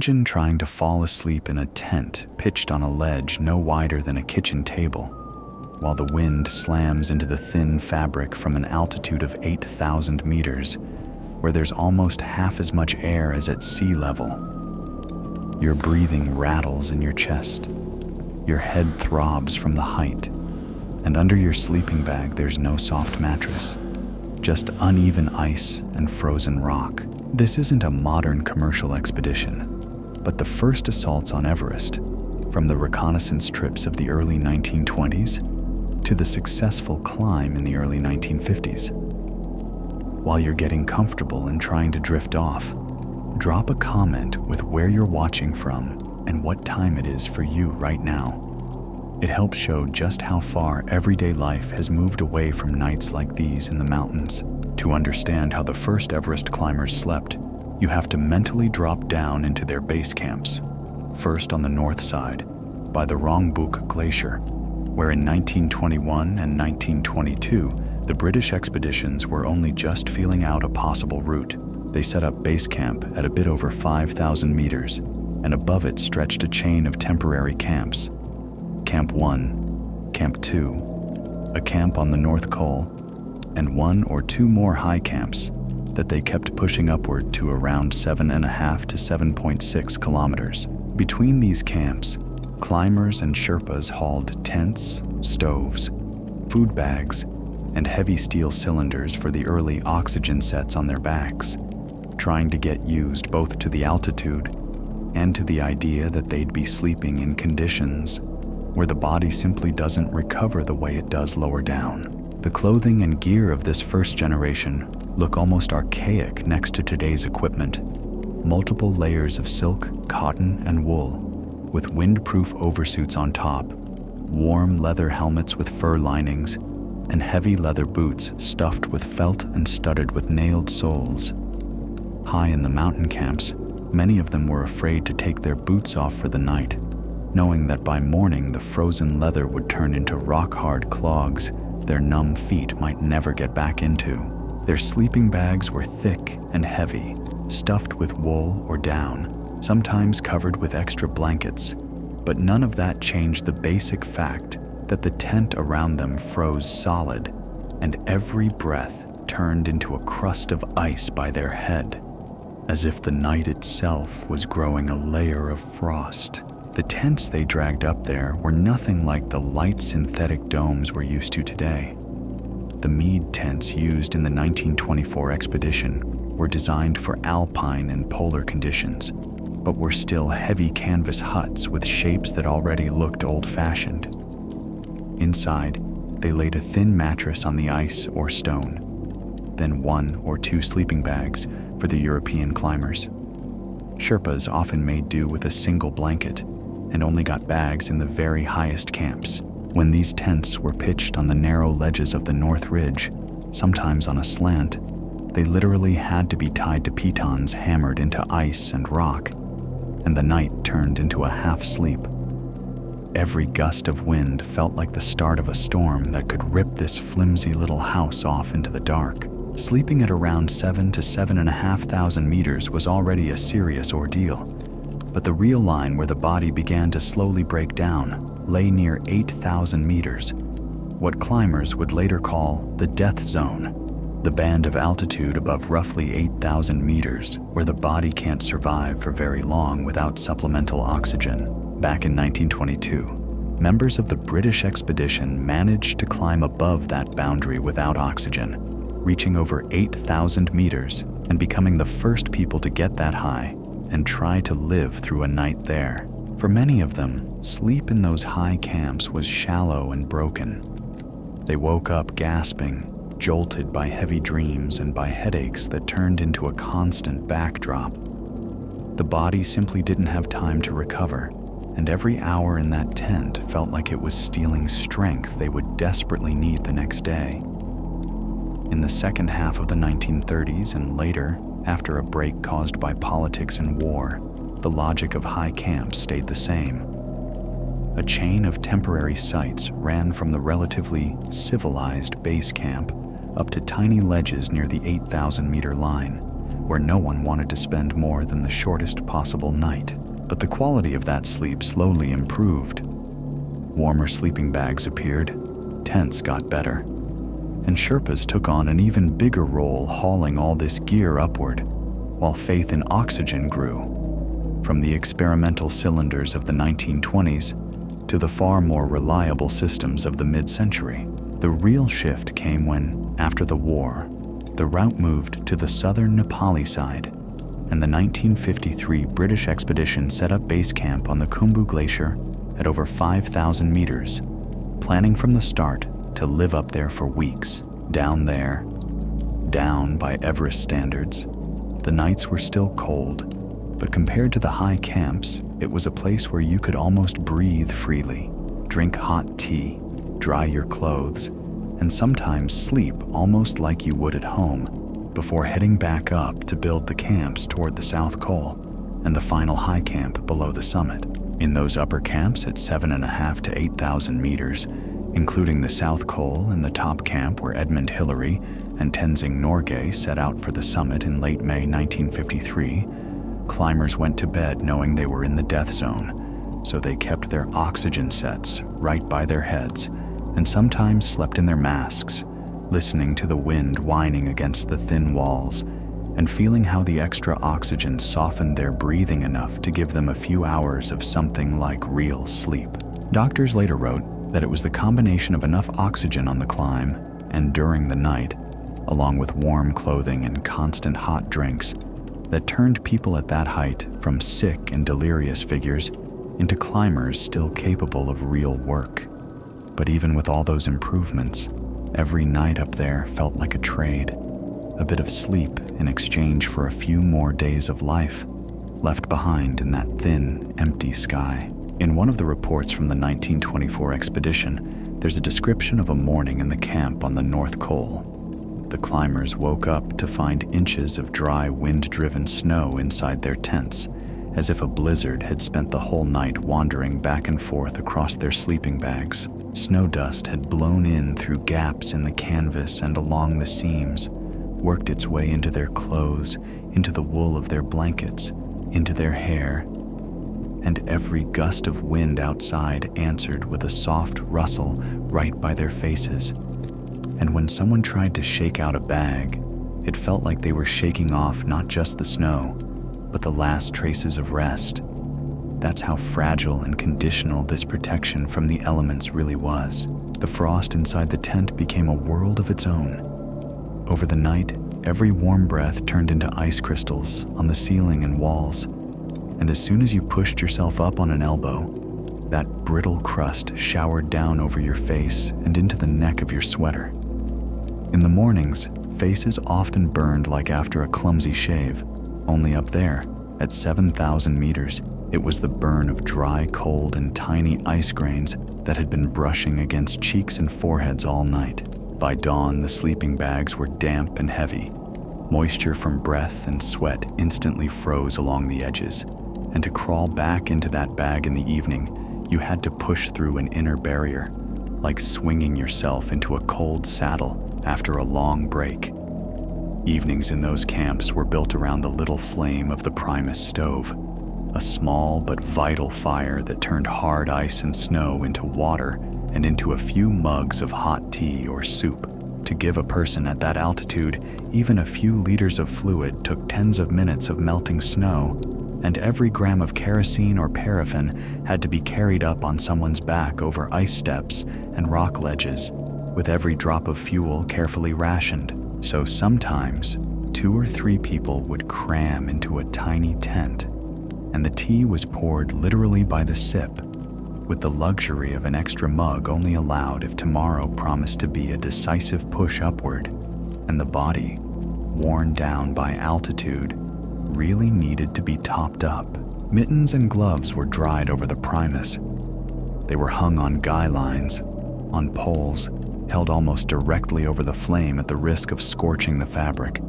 Imagine trying to fall asleep in a tent pitched on a ledge no wider than a kitchen table, while the wind slams into the thin fabric from an altitude of 8,000 meters, where there's almost half as much air as at sea level. Your breathing rattles in your chest. Your head throbs from the height, and under your sleeping bag there's no soft mattress, just uneven ice and frozen rock. This isn't a modern commercial expedition, but the first assaults on Everest, from the reconnaissance trips of the early 1920s to the successful climb in the early 1950s. While you're getting comfortable and trying to drift off, drop a comment with where you're watching from and what time it is for you right now. It helps show just how far everyday life has moved away from nights like these in the mountains. To understand how the first Everest climbers slept, you have to mentally drop down into their base camps. First on the north side, by the Rongbuk Glacier, where in 1921 and 1922, the British expeditions were only just feeling out a possible route. They set up base camp at a bit over 5,000 meters, and above it stretched a chain of temporary camps. Camp 1, Camp 2, a camp on the North Col, and 1 or 2 more high camps that they kept pushing upward to around 7.5 to 7.6 kilometers. Between these camps, climbers and Sherpas hauled tents, stoves, food bags, and heavy steel cylinders for the early oxygen sets on their backs, trying to get used both to the altitude and to the idea that they'd be sleeping in conditions where the body simply doesn't recover the way it does lower down. The clothing and gear of this first generation look almost archaic next to today's equipment. Multiple layers of silk, cotton, and wool, with windproof oversuits on top, warm leather helmets with fur linings, and heavy leather boots stuffed with felt and studded with nailed soles. High in the mountain camps, many of them were afraid to take their boots off for the night, knowing that by morning the frozen leather would turn into rock-hard clogs their numb feet might never get back into. Their sleeping bags were thick and heavy, stuffed with wool or down, sometimes covered with extra blankets, but none of that changed the basic fact that the tent around them froze solid, and every breath turned into a crust of ice by their head, as if the night itself was growing a layer of frost. The tents they dragged up there were nothing like the light synthetic domes we're used to today. The Meade tents used in the 1924 expedition were designed for alpine and polar conditions, but were still heavy canvas huts with shapes that already looked old-fashioned. Inside, they laid a thin mattress on the ice or stone, then 1 or 2 sleeping bags for the European climbers. Sherpas often made do with a single blanket and only got bags in the very highest camps. When these tents were pitched on the narrow ledges of the North Ridge, sometimes on a slant, they literally had to be tied to pitons hammered into ice and rock, and the night turned into a half-sleep. Every gust of wind felt like the start of a storm that could rip this flimsy little house off into the dark. Sleeping at around 7 to 7,500 meters was already a serious ordeal, but the real line where the body began to slowly break down lay near 8,000 meters, what climbers would later call the death zone, the band of altitude above roughly 8,000 meters where the body can't survive for very long without supplemental oxygen. Back in 1922, members of the British expedition managed to climb above that boundary without oxygen, reaching over 8,000 meters and becoming the first people to get that high and try to live through a night there. For many of them, sleep in those high camps was shallow and broken. They woke up gasping, jolted by heavy dreams and by headaches that turned into a constant backdrop. The body simply didn't have time to recover, and every hour in that tent felt like it was stealing strength they would desperately need the next day. In the second half of the 1930s and later, after a break caused by politics and war, the logic of high camps stayed the same. A chain of temporary sites ran from the relatively civilized base camp up to tiny ledges near the 8,000-meter line, where no one wanted to spend more than the shortest possible night. But the quality of that sleep slowly improved. Warmer sleeping bags appeared, tents got better, and Sherpas took on an even bigger role hauling all this gear upward, while faith in oxygen grew. From the experimental cylinders of the 1920s to the far more reliable systems of the mid-century. The real shift came when, after the war, the route moved to the southern Nepali side, and the 1953 British expedition set up base camp on the Khumbu Glacier at over 5,000 meters, planning from the start to live up there for weeks. Down there, down by Everest standards, the nights were still cold, but compared to the high camps, it was a place where you could almost breathe freely, drink hot tea, dry your clothes, and sometimes sleep almost like you would at home before heading back up to build the camps toward the South Col and the final high camp below the summit. In those upper camps at 7,500 to 8,000 meters, including the South Col and the top camp where Edmund Hillary and Tenzing Norgay set out for the summit in late May 1953, climbers went to bed knowing they were in the death zone, so they kept their oxygen sets right by their heads and sometimes slept in their masks, listening to the wind whining against the thin walls and feeling how the extra oxygen softened their breathing enough to give them a few hours of something like real sleep. Doctors later wrote that it was the combination of enough oxygen on the climb and during the night, along with warm clothing and constant hot drinks, that turned people at that height from sick and delirious figures into climbers still capable of real work. But even with all those improvements, every night up there felt like a trade, a bit of sleep in exchange for a few more days of life left behind in that thin, empty sky. In one of the reports from the 1924 expedition, there's a description of a morning in the camp on the North Col. The climbers woke up to find inches of dry, wind-driven snow inside their tents, as if a blizzard had spent the whole night wandering back and forth across their sleeping bags. Snow dust had blown in through gaps in the canvas and along the seams, worked its way into their clothes, into the wool of their blankets, into their hair, and every gust of wind outside answered with a soft rustle right by their faces. And when someone tried to shake out a bag, it felt like they were shaking off not just the snow, but the last traces of rest. That's how fragile and conditional this protection from the elements really was. The frost inside the tent became a world of its own. Over the night, every warm breath turned into ice crystals on the ceiling and walls, and as soon as you pushed yourself up on an elbow, that brittle crust showered down over your face and into the neck of your sweater. In the mornings, faces often burned like after a clumsy shave, only up there, at 7,000 meters, it was the burn of dry cold and tiny ice grains that had been brushing against cheeks and foreheads all night. By dawn, the sleeping bags were damp and heavy. Moisture from breath and sweat instantly froze along the edges, and to crawl back into that bag in the evening, you had to push through an inner barrier, like swinging yourself into a cold saddle after a long break. Evenings in those camps were built around the little flame of the Primus stove, a small but vital fire that turned hard ice and snow into water and into a few mugs of hot tea or soup. To give a person at that altitude, even a few liters of fluid took tens of minutes of melting snow, and every gram of kerosene or paraffin had to be carried up on someone's back over ice steps and rock ledges, with every drop of fuel carefully rationed. So sometimes, 2 or 3 people would cram into a tiny tent, and the tea was poured literally by the sip, with the luxury of an extra mug only allowed if tomorrow promised to be a decisive push upward, and the body, worn down by altitude, really needed to be topped up. Mittens and gloves were dried over the Primus. They were hung on guy lines, on poles, held almost directly over the flame at the risk of scorching the fabric,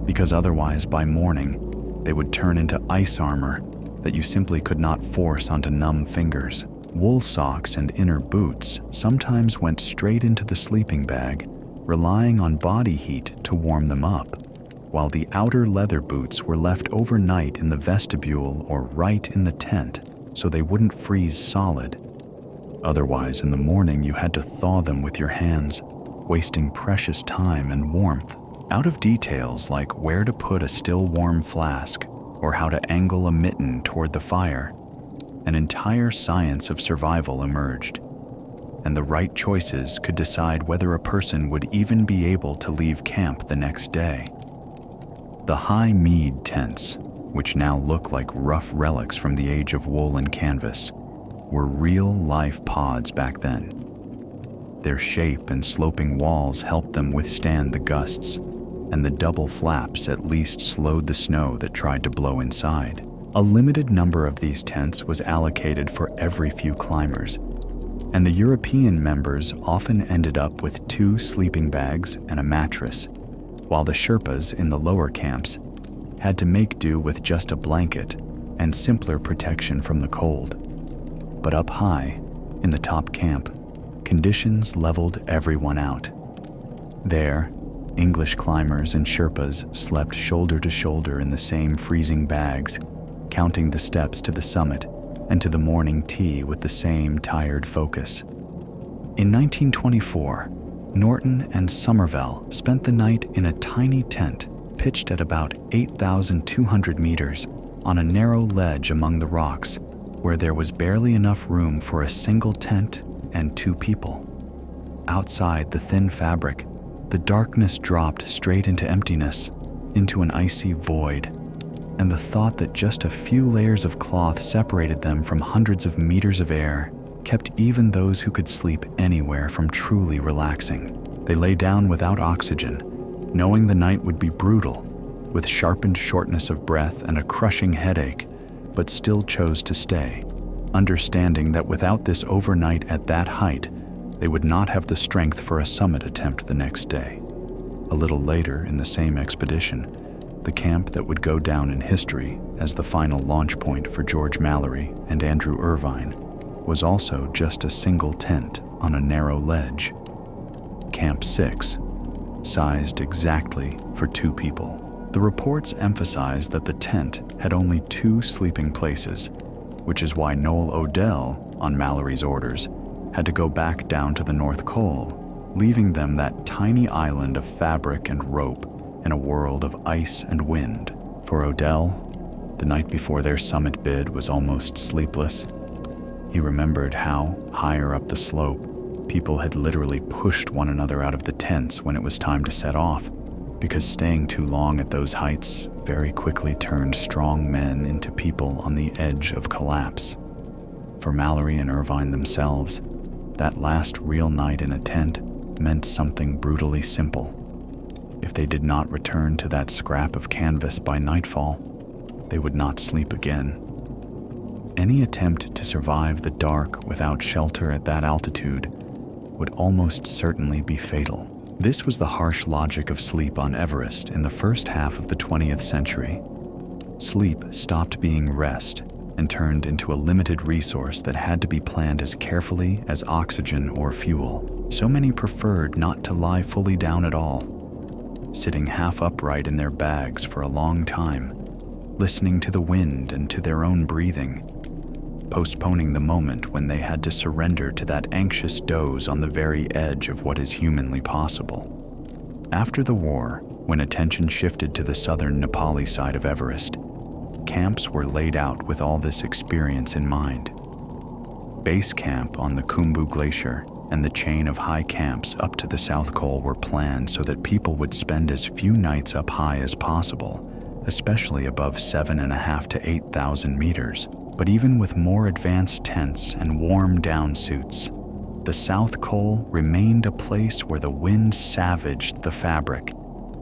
because otherwise by morning they would turn into ice armor that you simply could not force onto numb fingers. Wool socks and inner boots sometimes went straight into the sleeping bag, relying on body heat to warm them up, while the outer leather boots were left overnight in the vestibule or right in the tent so they wouldn't freeze solid. Otherwise, in the morning you had to thaw them with your hands, wasting precious time and warmth. Out of details like where to put a still warm flask or how to angle a mitten toward the fire, an entire science of survival emerged, and the right choices could decide whether a person would even be able to leave camp the next day. The high mead tents, which now look like rough relics from the age of wool and canvas, were real-life pods back then. Their shape and sloping walls helped them withstand the gusts, and the double flaps at least slowed the snow that tried to blow inside. A limited number of these tents was allocated for every few climbers, and the European members often ended up with 2 sleeping bags and a mattress, while the Sherpas in the lower camps had to make do with just a blanket and simpler protection from the cold. But up high, in the top camp, conditions leveled everyone out. There, English climbers and Sherpas slept shoulder to shoulder in the same freezing bags, counting the steps to the summit and to the morning tea with the same tired focus. In 1924, Norton and Somervell spent the night in a tiny tent pitched at about 8,200 meters on a narrow ledge among the rocks, where there was barely enough room for a single tent and 2 people. Outside the thin fabric, the darkness dropped straight into emptiness, into an icy void, and the thought that just a few layers of cloth separated them from hundreds of meters of air kept even those who could sleep anywhere from truly relaxing. They lay down without oxygen, knowing the night would be brutal, with sharpened shortness of breath and a crushing headache, but still chose to stay, understanding that without this overnight at that height, they would not have the strength for a summit attempt the next day. A little later in the same expedition, the camp that would go down in history as the final launch point for George Mallory and Andrew Irvine was also just a single tent on a narrow ledge. Camp 6, sized exactly for 2 people. The reports emphasized that the tent had only 2 sleeping places, which is why Noel Odell, on Mallory's orders, had to go back down to the North Col, leaving them that tiny island of fabric and rope in a world of ice and wind. For Odell, the night before their summit bid was almost sleepless. He remembered how, higher up the slope, people had literally pushed one another out of the tents when it was time to set off, because staying too long at those heights very quickly turned strong men into people on the edge of collapse. For Mallory and Irvine themselves, that last real night in a tent meant something brutally simple. If they did not return to that scrap of canvas by nightfall, they would not sleep again. Any attempt to survive the dark without shelter at that altitude would almost certainly be fatal. This was the harsh logic of sleep on Everest in the first half of the 20th century. Sleep stopped being rest and turned into a limited resource that had to be planned as carefully as oxygen or fuel. So many preferred not to lie fully down at all, sitting half upright in their bags for a long time, listening to the wind and to their own breathing, postponing the moment when they had to surrender to that anxious doze on the very edge of what is humanly possible. After the war, when attention shifted to the southern Nepali side of Everest, camps were laid out with all this experience in mind. Base camp on the Khumbu Glacier and the chain of high camps up to the South Col were planned so that people would spend as few nights up high as possible, especially above 7,500 to 8,000 meters. But even with more advanced tents and warm down suits, the South Col remained a place where the wind savaged the fabric,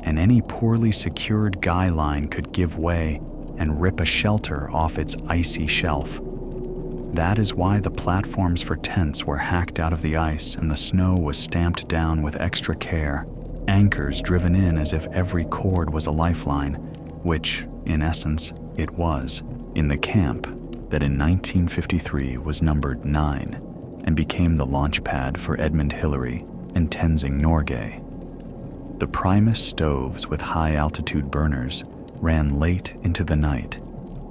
and any poorly secured guy line could give way and rip a shelter off its icy shelf. That is why the platforms for tents were hacked out of the ice and the snow was stamped down with extra care, anchors driven in as if every cord was a lifeline, which, in essence, it was, in the camp that in 1953 was numbered 9 and became the launch pad for Edmund Hillary and Tenzing Norgay. The Primus stoves with high-altitude burners ran late into the night,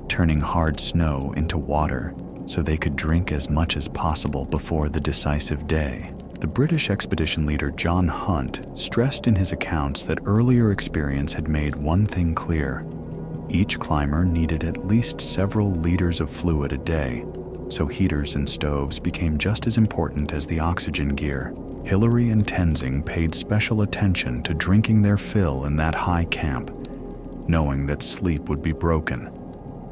turning hard snow into water so they could drink as much as possible before the decisive day. The British expedition leader John Hunt stressed in his accounts that earlier experience had made one thing clear. Each climber needed at least several liters of fluid a day, so heaters and stoves became just as important as the oxygen gear. Hillary and Tenzing paid special attention to drinking their fill in that high camp, knowing that sleep would be broken,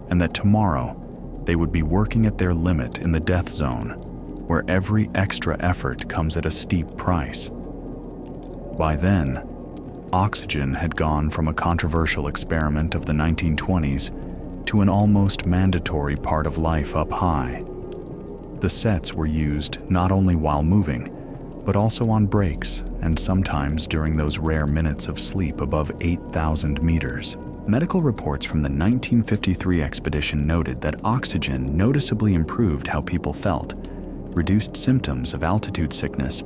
and that tomorrow they would be working at their limit in the death zone, where every extra effort comes at a steep price. By then, oxygen had gone from a controversial experiment of the 1920s to an almost mandatory part of life up high. The sets were used not only while moving, but also on breaks and sometimes during those rare minutes of sleep above 8,000 meters. Medical reports from the 1953 expedition noted that oxygen noticeably improved how people felt, reduced symptoms of altitude sickness,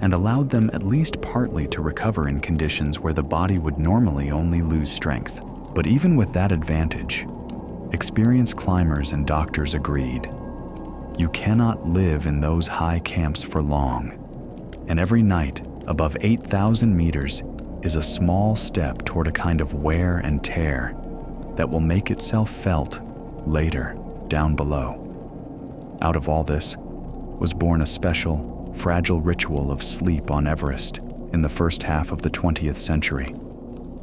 and allowed them at least partly to recover in conditions where the body would normally only lose strength. But even with that advantage, experienced climbers and doctors agreed. You cannot live in those high camps for long, and every night above 8,000 meters is a small step toward a kind of wear and tear that will make itself felt later down below. Out of all this was born a special, fragile ritual of sleep on Everest in the first half of the 20th century.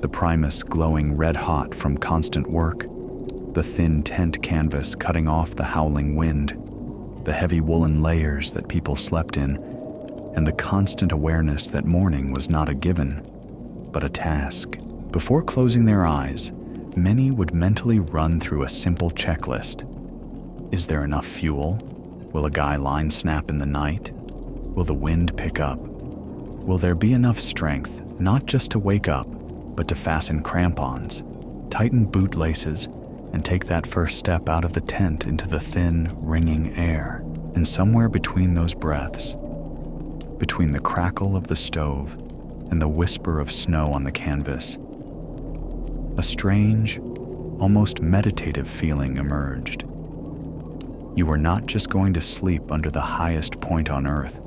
The Primus glowing red-hot from constant work, the thin tent canvas cutting off the howling wind, the heavy woolen layers that people slept in, and the constant awareness that morning was not a given, but a task. Before closing their eyes, many would mentally run through a simple checklist. Is there enough fuel? Will a guy line snap in the night? Will the wind pick up? Will there be enough strength, not just to wake up, but to fasten crampons, tighten boot laces, and take that first step out of the tent into the thin, ringing air? And somewhere between those breaths, between the crackle of the stove and the whisper of snow on the canvas, a strange, almost meditative feeling emerged. You were not just going to sleep under the highest point on Earth,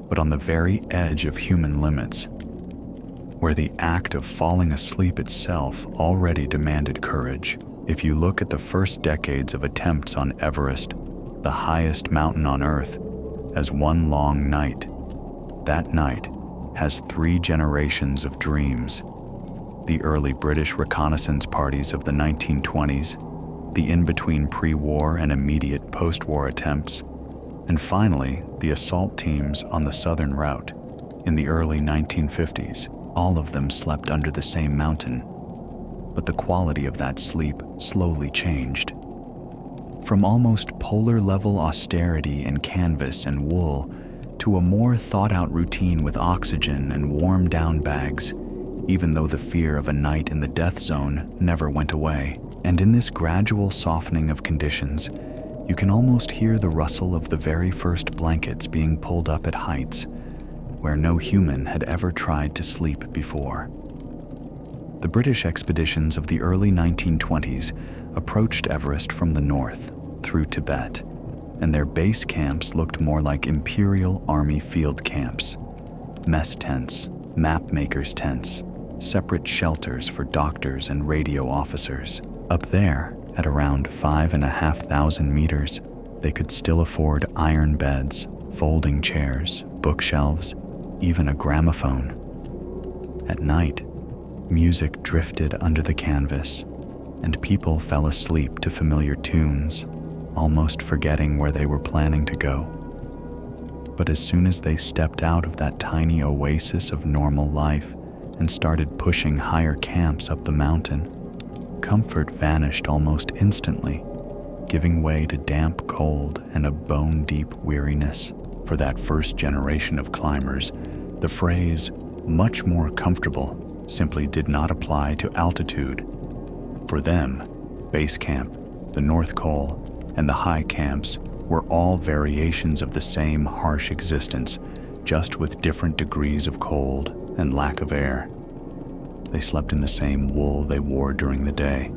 but on the very edge of human limits, where the act of falling asleep itself already demanded courage. If you look at the first decades of attempts on Everest, the highest mountain on Earth, as one long night, that night has 3 generations of dreams. The early British reconnaissance parties of the 1920s, the in-between pre-war and immediate post-war attempts, and finally the assault teams on the southern route in the early 1950s. All of them slept under the same mountain, but the quality of that sleep slowly changed. From almost polar-level austerity in canvas and wool to a more thought-out routine with oxygen and warm down bags, even though the fear of a night in the death zone never went away. And in this gradual softening of conditions, you can almost hear the rustle of the very first blankets being pulled up at heights where no human had ever tried to sleep before. The British expeditions of the early 1920s approached Everest from the north, through Tibet, and their base camps looked more like Imperial Army field camps. Mess tents, map makers' tents, separate shelters for doctors and radio officers. Up there, at around 5,500 meters, they could still afford iron beds, folding chairs, bookshelves, even a gramophone. At night, music drifted under the canvas, and people fell asleep to familiar tunes, almost forgetting where they were planning to go. But as soon as they stepped out of that tiny oasis of normal life and started pushing higher camps up the mountain, comfort vanished almost instantly, giving way to damp cold and a bone-deep weariness. For that first generation of climbers, the phrase, "much more comfortable," simply did not apply to altitude. For them, base camp, the North Col, and the high camps were all variations of the same harsh existence, just with different degrees of cold and lack of air. They slept in the same wool they wore during the day,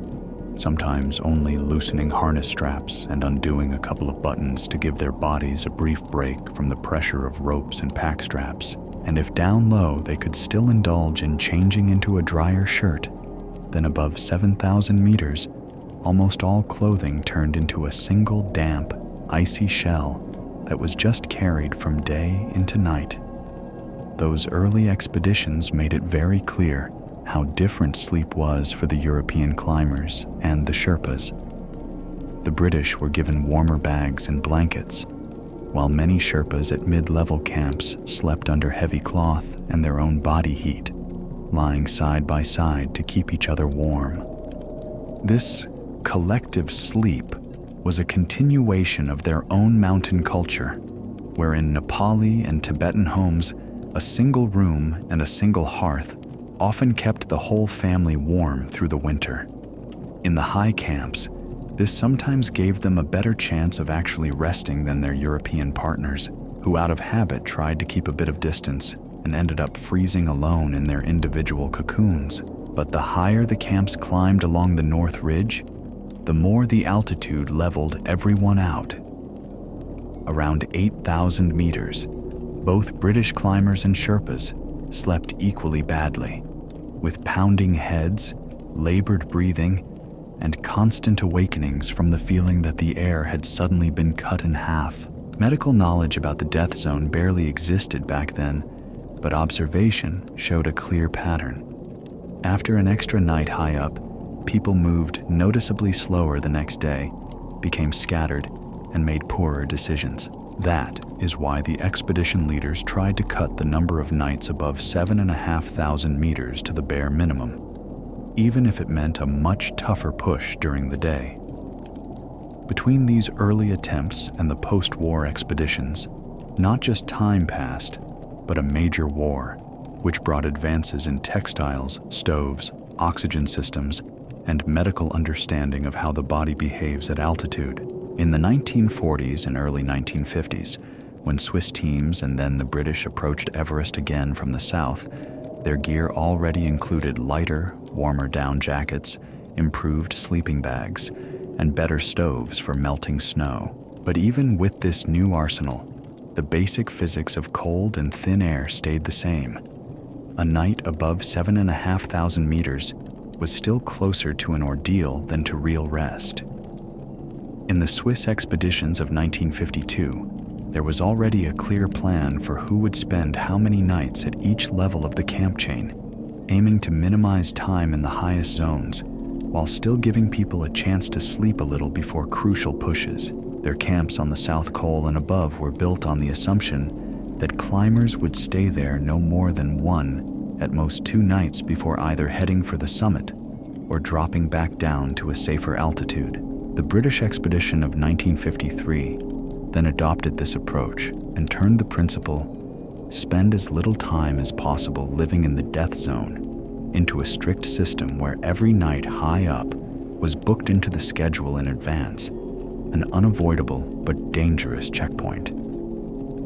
sometimes only loosening harness straps and undoing a couple of buttons to give their bodies a brief break from the pressure of ropes and pack straps. And if down low they could still indulge in changing into a drier shirt, then above 7,000 meters, almost all clothing turned into a single damp, icy shell that was just carried from day into night. Those early expeditions made it very clear how different sleep was for the European climbers and the Sherpas. The British were given warmer bags and blankets, while many Sherpas at mid-level camps slept under heavy cloth and their own body heat, lying side by side to keep each other warm. This collective sleep was a continuation of their own mountain culture, where in Nepali and Tibetan homes, a single room and a single hearth often kept the whole family warm through the winter. In the high camps, this sometimes gave them a better chance of actually resting than their European partners, who out of habit tried to keep a bit of distance and ended up freezing alone in their individual cocoons. But the higher the camps climbed along the North Ridge, the more the altitude leveled everyone out. Around 8,000 meters, both British climbers and Sherpas slept equally badly, with pounding heads, labored breathing, and constant awakenings from the feeling that the air had suddenly been cut in half. Medical knowledge about the death zone barely existed back then, but observation showed a clear pattern. After an extra night high up, people moved noticeably slower the next day, became scattered, and made poorer decisions. That is why the expedition leaders tried to cut the number of nights above 7,500 meters to the bare minimum, even if it meant a much tougher push during the day. Between these early attempts and the post-war expeditions, not just time passed, but a major war, which brought advances in textiles, stoves, oxygen systems, and medical understanding of how the body behaves at altitude. In the 1940s and early 1950s, when Swiss teams and then the British approached Everest again from the south, their gear already included lighter, warmer down jackets, improved sleeping bags, and better stoves for melting snow. But even with this new arsenal, the basic physics of cold and thin air stayed the same. A night above 7,500 meters was still closer to an ordeal than to real rest. In the Swiss expeditions of 1952, there was already a clear plan for who would spend how many nights at each level of the camp chain, aiming to minimize time in the highest zones, while still giving people a chance to sleep a little before crucial pushes. Their camps on the South Col and above were built on the assumption that climbers would stay there no more than 1, at most 2 nights before either heading for the summit or dropping back down to a safer altitude. The British expedition of 1953 then adopted this approach and turned the principle, spend as little time as possible living in the death zone, into a strict system where every night high up was booked into the schedule in advance, an unavoidable but dangerous checkpoint.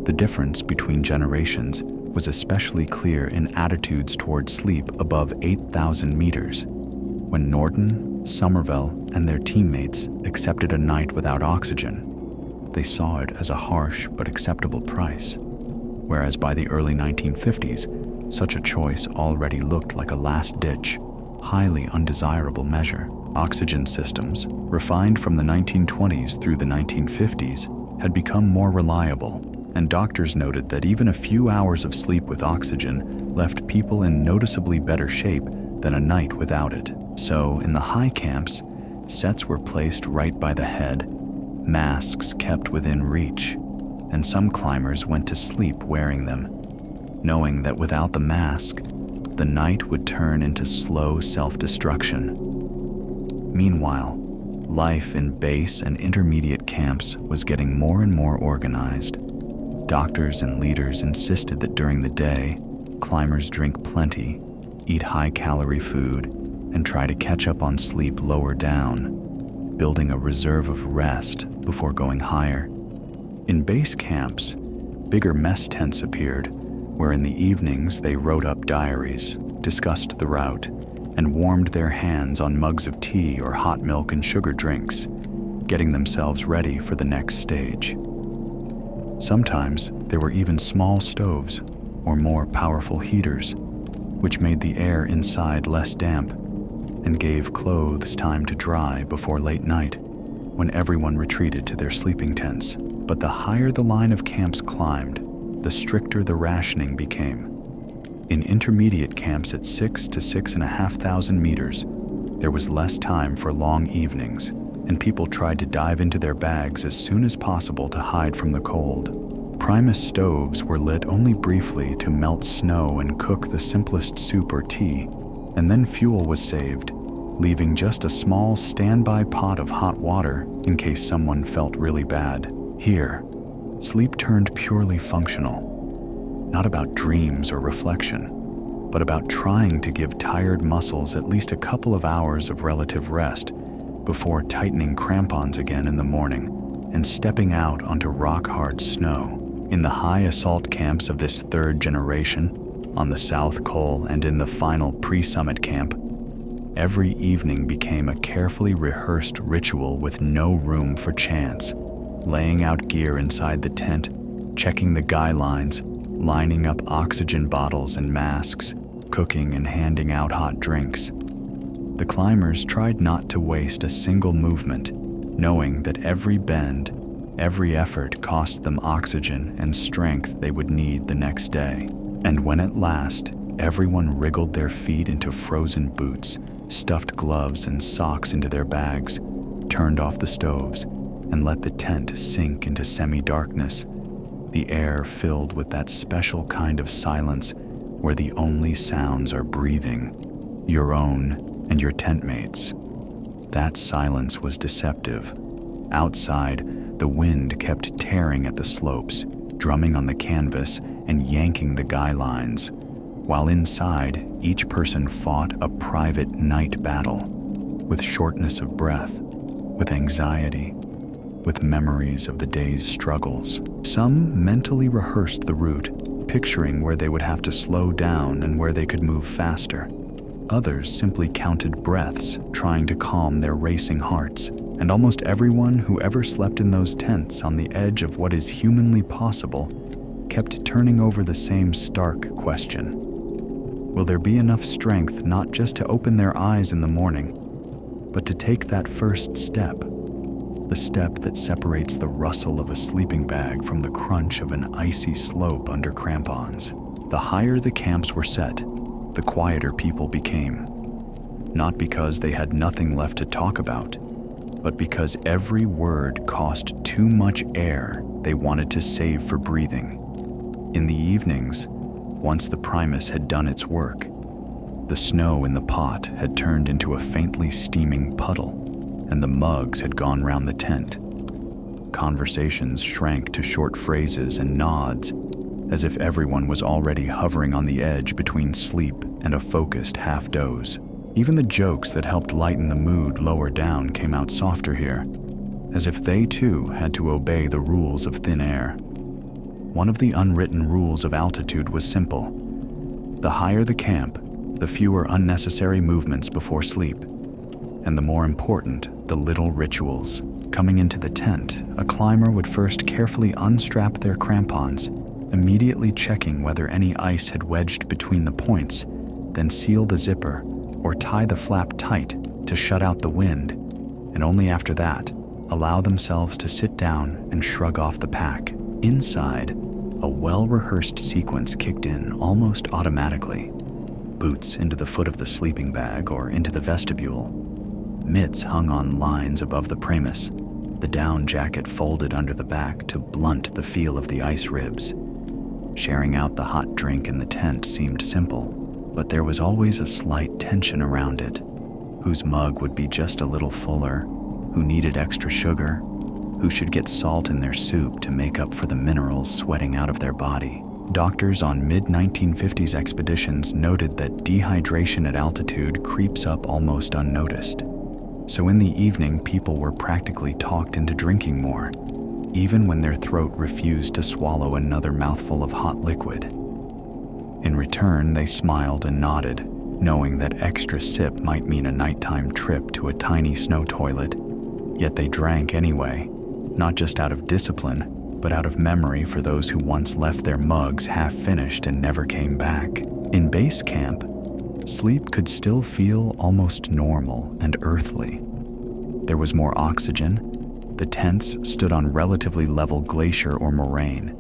The difference between generations was especially clear in attitudes toward sleep above 8,000 meters, when Norton, Somerville, and their teammates accepted a night without oxygen. They saw it as a harsh but acceptable price, whereas by the early 1950s, such a choice already looked like a last-ditch, highly undesirable measure. Oxygen systems, refined from the 1920s through the 1950s, had become more reliable, and doctors noted that even a few hours of sleep with oxygen left people in noticeably better shape than a night without it. So, in the high camps, sets were placed right by the head, masks kept within reach, and some climbers went to sleep wearing them, knowing that without the mask, the night would turn into slow self-destruction. Meanwhile, life in base and intermediate camps was getting more and more organized. Doctors and leaders insisted that during the day, climbers drink plenty, eat high-calorie food, and try to catch up on sleep lower down, building a reserve of rest before going higher. In base camps, bigger mess tents appeared, where in the evenings they wrote up diaries, discussed the route, and warmed their hands on mugs of tea or hot milk and sugar drinks, getting themselves ready for the next stage. Sometimes there were even small stoves or more powerful heaters, which made the air inside less damp and gave clothes time to dry before late night, when everyone retreated to their sleeping tents. But the higher the line of camps climbed, the stricter the rationing became. In intermediate camps at 6 to 6,500 meters, there was less time for long evenings, and people tried to dive into their bags as soon as possible to hide from the cold. Primus stoves were lit only briefly to melt snow and cook the simplest soup or tea, and then fuel was saved, leaving just a small standby pot of hot water in case someone felt really bad. Here, sleep turned purely functional. Not about dreams or reflection, but about trying to give tired muscles at least a couple of hours of relative rest before tightening crampons again in the morning and stepping out onto rock-hard snow. In the high assault camps of this third generation, on the South Col and in the final pre-summit camp, every evening became a carefully rehearsed ritual with no room for chance. Laying out gear inside the tent, checking the guy lines, lining up oxygen bottles and masks, cooking and handing out hot drinks. The climbers tried not to waste a single movement, knowing that every bend, every effort cost them oxygen and strength they would need the next day. And when at last, everyone wriggled their feet into frozen boots, stuffed gloves and socks into their bags, turned off the stoves, and let the tent sink into semi-darkness, the air filled with that special kind of silence where the only sounds are breathing, your own and your tent mates. That silence was deceptive. Outside, the wind kept tearing at the slopes, drumming on the canvas and yanking the guy lines, while inside, each person fought a private night battle, with shortness of breath, with anxiety, with memories of the day's struggles. Some mentally rehearsed the route, picturing where they would have to slow down and where they could move faster. Others simply counted breaths, trying to calm their racing hearts. And almost everyone who ever slept in those tents on the edge of what is humanly possible kept turning over the same stark question. Will there be enough strength not just to open their eyes in the morning, but to take that first step? The step that separates the rustle of a sleeping bag from the crunch of an icy slope under crampons. The higher the camps were set, the quieter people became. Not because they had nothing left to talk about, but because every word cost too much air they wanted to save for breathing. In the evenings, once the Primus had done its work, the snow in the pot had turned into a faintly steaming puddle, and the mugs had gone round the tent. Conversations shrank to short phrases and nods, as if everyone was already hovering on the edge between sleep and a focused half-doze. Even the jokes that helped lighten the mood lower down came out softer here, as if they too had to obey the rules of thin air. One of the unwritten rules of altitude was simple. The higher the camp, the fewer unnecessary movements before sleep, and the more important, the little rituals. Coming into the tent, a climber would first carefully unstrap their crampons, immediately checking whether any ice had wedged between the points, then seal the zipper or tie the flap tight to shut out the wind, and only after that, allow themselves to sit down and shrug off the pack. Inside, a well-rehearsed sequence kicked in almost automatically. Boots into the foot of the sleeping bag or into the vestibule. Mitts hung on lines above the Primus, the down jacket folded under the back to blunt the feel of the ice ribs. Sharing out the hot drink in the tent seemed simple, but there was always a slight tension around it. Whose mug would be just a little fuller? Who needed extra sugar? Who should get salt in their soup to make up for the minerals sweating out of their body? Doctors on mid-1950s expeditions noted that dehydration at altitude creeps up almost unnoticed. So in the evening, people were practically talked into drinking more, even when their throat refused to swallow another mouthful of hot liquid. In return, they smiled and nodded, knowing that extra sip might mean a nighttime trip to a tiny snow toilet. Yet they drank anyway, not just out of discipline, but out of memory for those who once left their mugs half-finished and never came back. In base camp, sleep could still feel almost normal and earthly. There was more oxygen. The tents stood on relatively level glacier or moraine,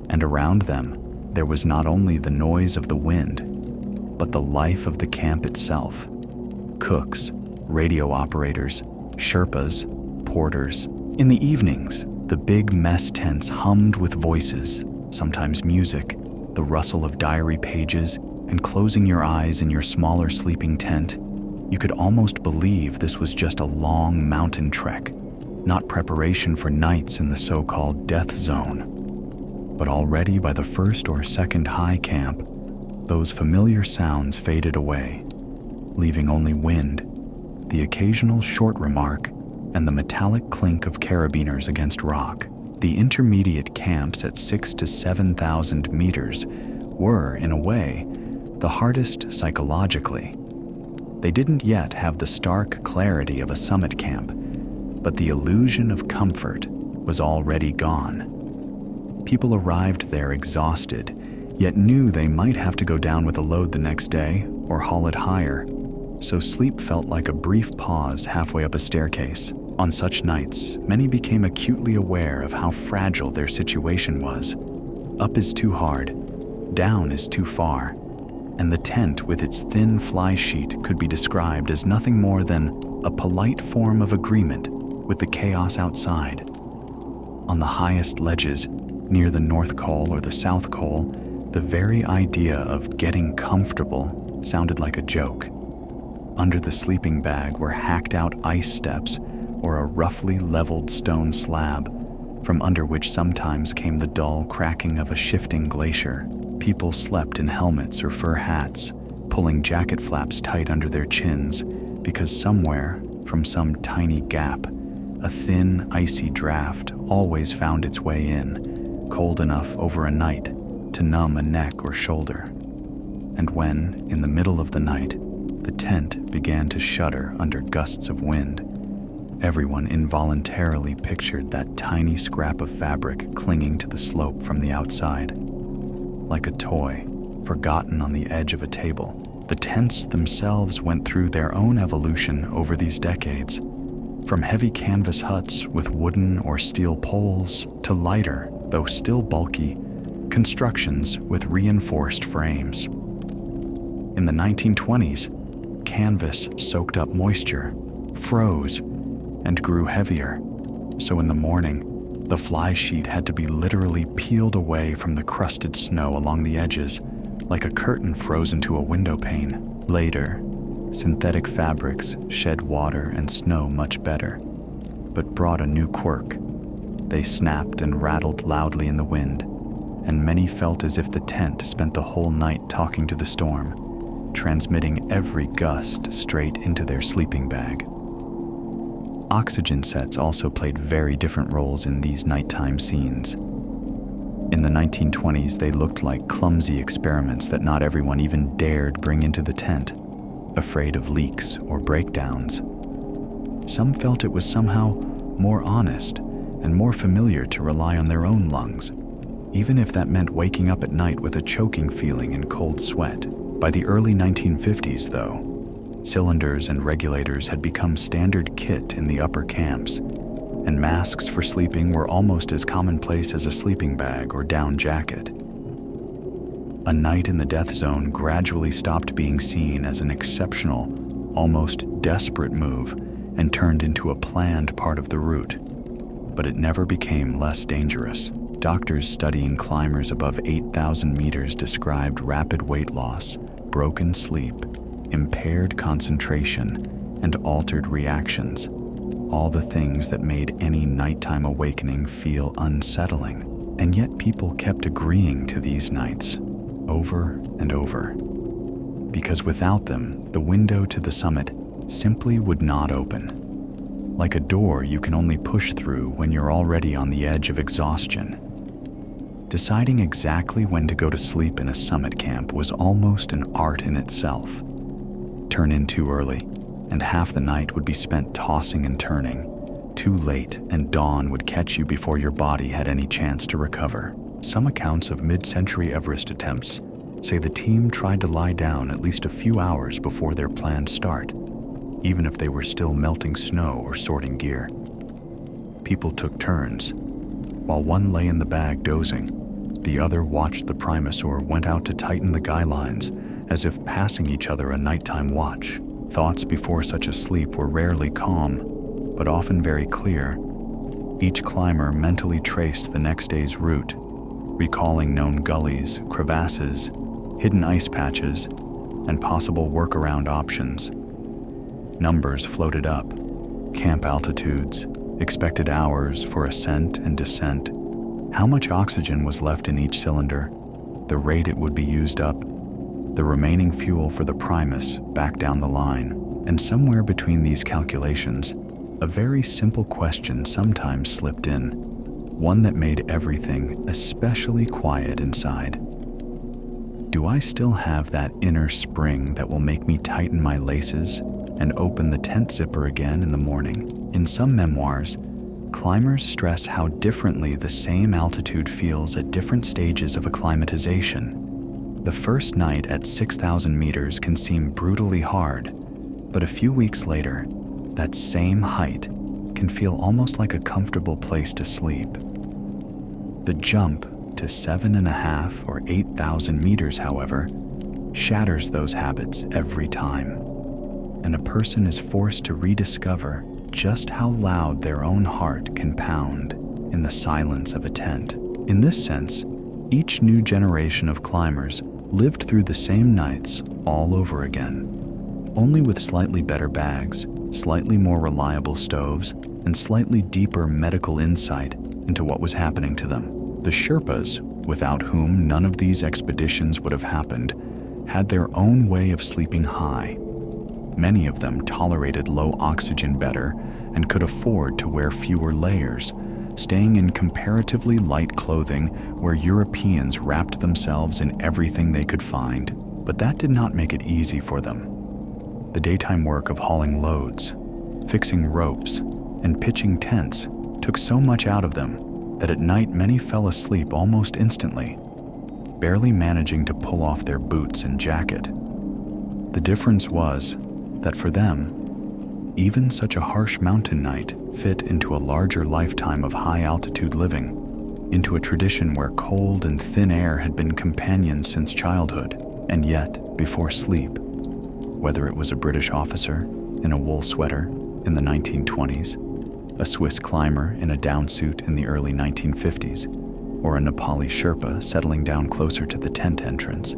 and around them, there was not only the noise of the wind, but the life of the camp itself. Cooks, radio operators, Sherpas, porters. In the evenings, the big mess tents hummed with voices, sometimes music, the rustle of diary pages, and closing your eyes in your smaller sleeping tent, you could almost believe this was just a long mountain trek, not preparation for nights in the so-called death zone. But already by the first or second high camp, those familiar sounds faded away, leaving only wind, the occasional short remark, and the metallic clink of carabiners against rock. The intermediate camps at 6,000 to 7,000 meters were, in a way, the hardest psychologically. They didn't yet have the stark clarity of a summit camp, but the illusion of comfort was already gone. People arrived there exhausted, yet knew they might have to go down with a load the next day or haul it higher, so sleep felt like a brief pause halfway up a staircase. On such nights, many became acutely aware of how fragile their situation was. Up is too hard, down is too far, and the tent with its thin fly sheet could be described as nothing more than a polite form of agreement with the chaos outside. On the highest ledges, near the North Col or the South Col, the very idea of getting comfortable sounded like a joke. Under the sleeping bag were hacked-out ice steps or a roughly leveled stone slab, from under which sometimes came the dull cracking of a shifting glacier. People slept in helmets or fur hats, pulling jacket flaps tight under their chins, because somewhere, from some tiny gap, a thin, icy draft always found its way in, cold enough over a night to numb a neck or shoulder. And when, in the middle of the night, the tent began to shudder under gusts of wind, everyone involuntarily pictured that tiny scrap of fabric clinging to the slope from the outside. Like a toy, forgotten on the edge of a table, the tents themselves went through their own evolution over these decades, from heavy canvas huts with wooden or steel poles to lighter, though still bulky, constructions with reinforced frames. In the 1920s, canvas soaked up moisture, froze, and grew heavier, so in the morning, the fly sheet had to be literally peeled away from the crusted snow along the edges, like a curtain frozen to a window pane. Later, synthetic fabrics shed water and snow much better, but brought a new quirk. They snapped and rattled loudly in the wind, and many felt as if the tent spent the whole night talking to the storm, transmitting every gust straight into their sleeping bag. Oxygen sets also played very different roles in these nighttime scenes. In the 1920s, they looked like clumsy experiments that not everyone even dared bring into the tent, afraid of leaks or breakdowns. Some felt it was somehow more honest and more familiar to rely on their own lungs, even if that meant waking up at night with a choking feeling and cold sweat. By the early 1950s, though, cylinders and regulators had become standard kit in the upper camps, and masks for sleeping were almost as commonplace as a sleeping bag or down jacket. A night in the death zone gradually stopped being seen as an exceptional, almost desperate move and turned into a planned part of the route. But it never became less dangerous. Doctors studying climbers above 8,000 meters described rapid weight loss, broken sleep, impaired concentration, and altered reactions, all the things that made any nighttime awakening feel unsettling. And yet people kept agreeing to these nights, over and over, because without them, the window to the summit simply would not open. Like a door you can only push through when you're already on the edge of exhaustion. Deciding exactly when to go to sleep in a summit camp was almost an art in itself. Turn in too early, and half the night would be spent tossing and turning. Too late, and dawn would catch you before your body had any chance to recover. Some accounts of mid-century Everest attempts say the team tried to lie down at least a few hours before their planned start, even if they were still melting snow or sorting gear. People took turns. While one lay in the bag dozing, the other watched the Primus or went out to tighten the guy lines, as if passing each other a nighttime watch. Thoughts before such a sleep were rarely calm, but often very clear. Each climber mentally traced the next day's route, recalling known gullies, crevasses, hidden ice patches, and possible workaround options. Numbers floated up: camp altitudes, expected hours for ascent and descent, how much oxygen was left in each cylinder, the rate it would be used up, the remaining fuel for the Primus back down the line. And somewhere between these calculations, a very simple question sometimes slipped in, one that made everything especially quiet inside. Do I still have that inner spring that will make me tighten my laces and open the tent zipper again in the morning? In some memoirs, climbers stress how differently the same altitude feels at different stages of acclimatization. The first night at 6,000 meters can seem brutally hard, but a few weeks later, that same height can feel almost like a comfortable place to sleep. The jump to 7,500 or 8,000 meters, however, shatters those habits every time, and a person is forced to rediscover just how loud their own heart can pound in the silence of a tent. In this sense, each new generation of climbers lived through the same nights all over again, only with slightly better bags, slightly more reliable stoves, and slightly deeper medical insight into what was happening to them. The Sherpas, without whom none of these expeditions would have happened, had their own way of sleeping high. Many of them tolerated low oxygen better and could afford to wear fewer layers, staying in comparatively light clothing where Europeans wrapped themselves in everything they could find. But that did not make it easy for them. The daytime work of hauling loads, fixing ropes, and pitching tents took so much out of them that at night many fell asleep almost instantly, barely managing to pull off their boots and jacket. The difference was that for them, even such a harsh mountain night fit into a larger lifetime of high-altitude living, into a tradition where cold and thin air had been companions since childhood. And yet, before sleep, whether it was a British officer in a wool sweater in the 1920s, a Swiss climber in a down suit in the early 1950s, or a Nepali Sherpa settling down closer to the tent entrance,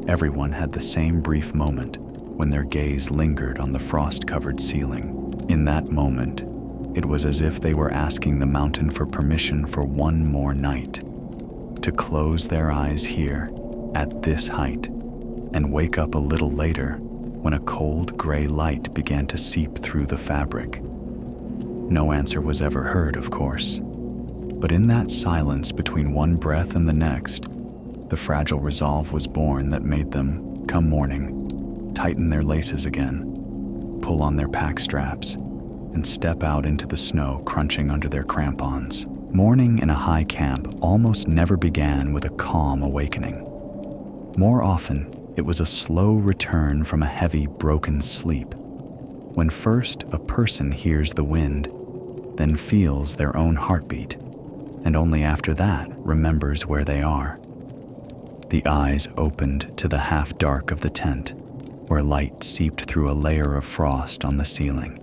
everyone had the same brief moment when their gaze lingered on the frost-covered ceiling. In that moment, it was as if they were asking the mountain for permission for one more night, to close their eyes here, at this height, and wake up a little later when a cold gray light began to seep through the fabric. No answer was ever heard, of course, but in that silence between one breath and the next, the fragile resolve was born that made them, come morning, tighten their laces again, pull on their pack straps, and step out into the snow crunching under their crampons. Morning in a high camp almost never began with a calm awakening. More often, it was a slow return from a heavy, broken sleep, when first a person hears the wind, then feels their own heartbeat, and only after that remembers where they are. The eyes opened to the half-dark of the tent, where light seeped through a layer of frost on the ceiling,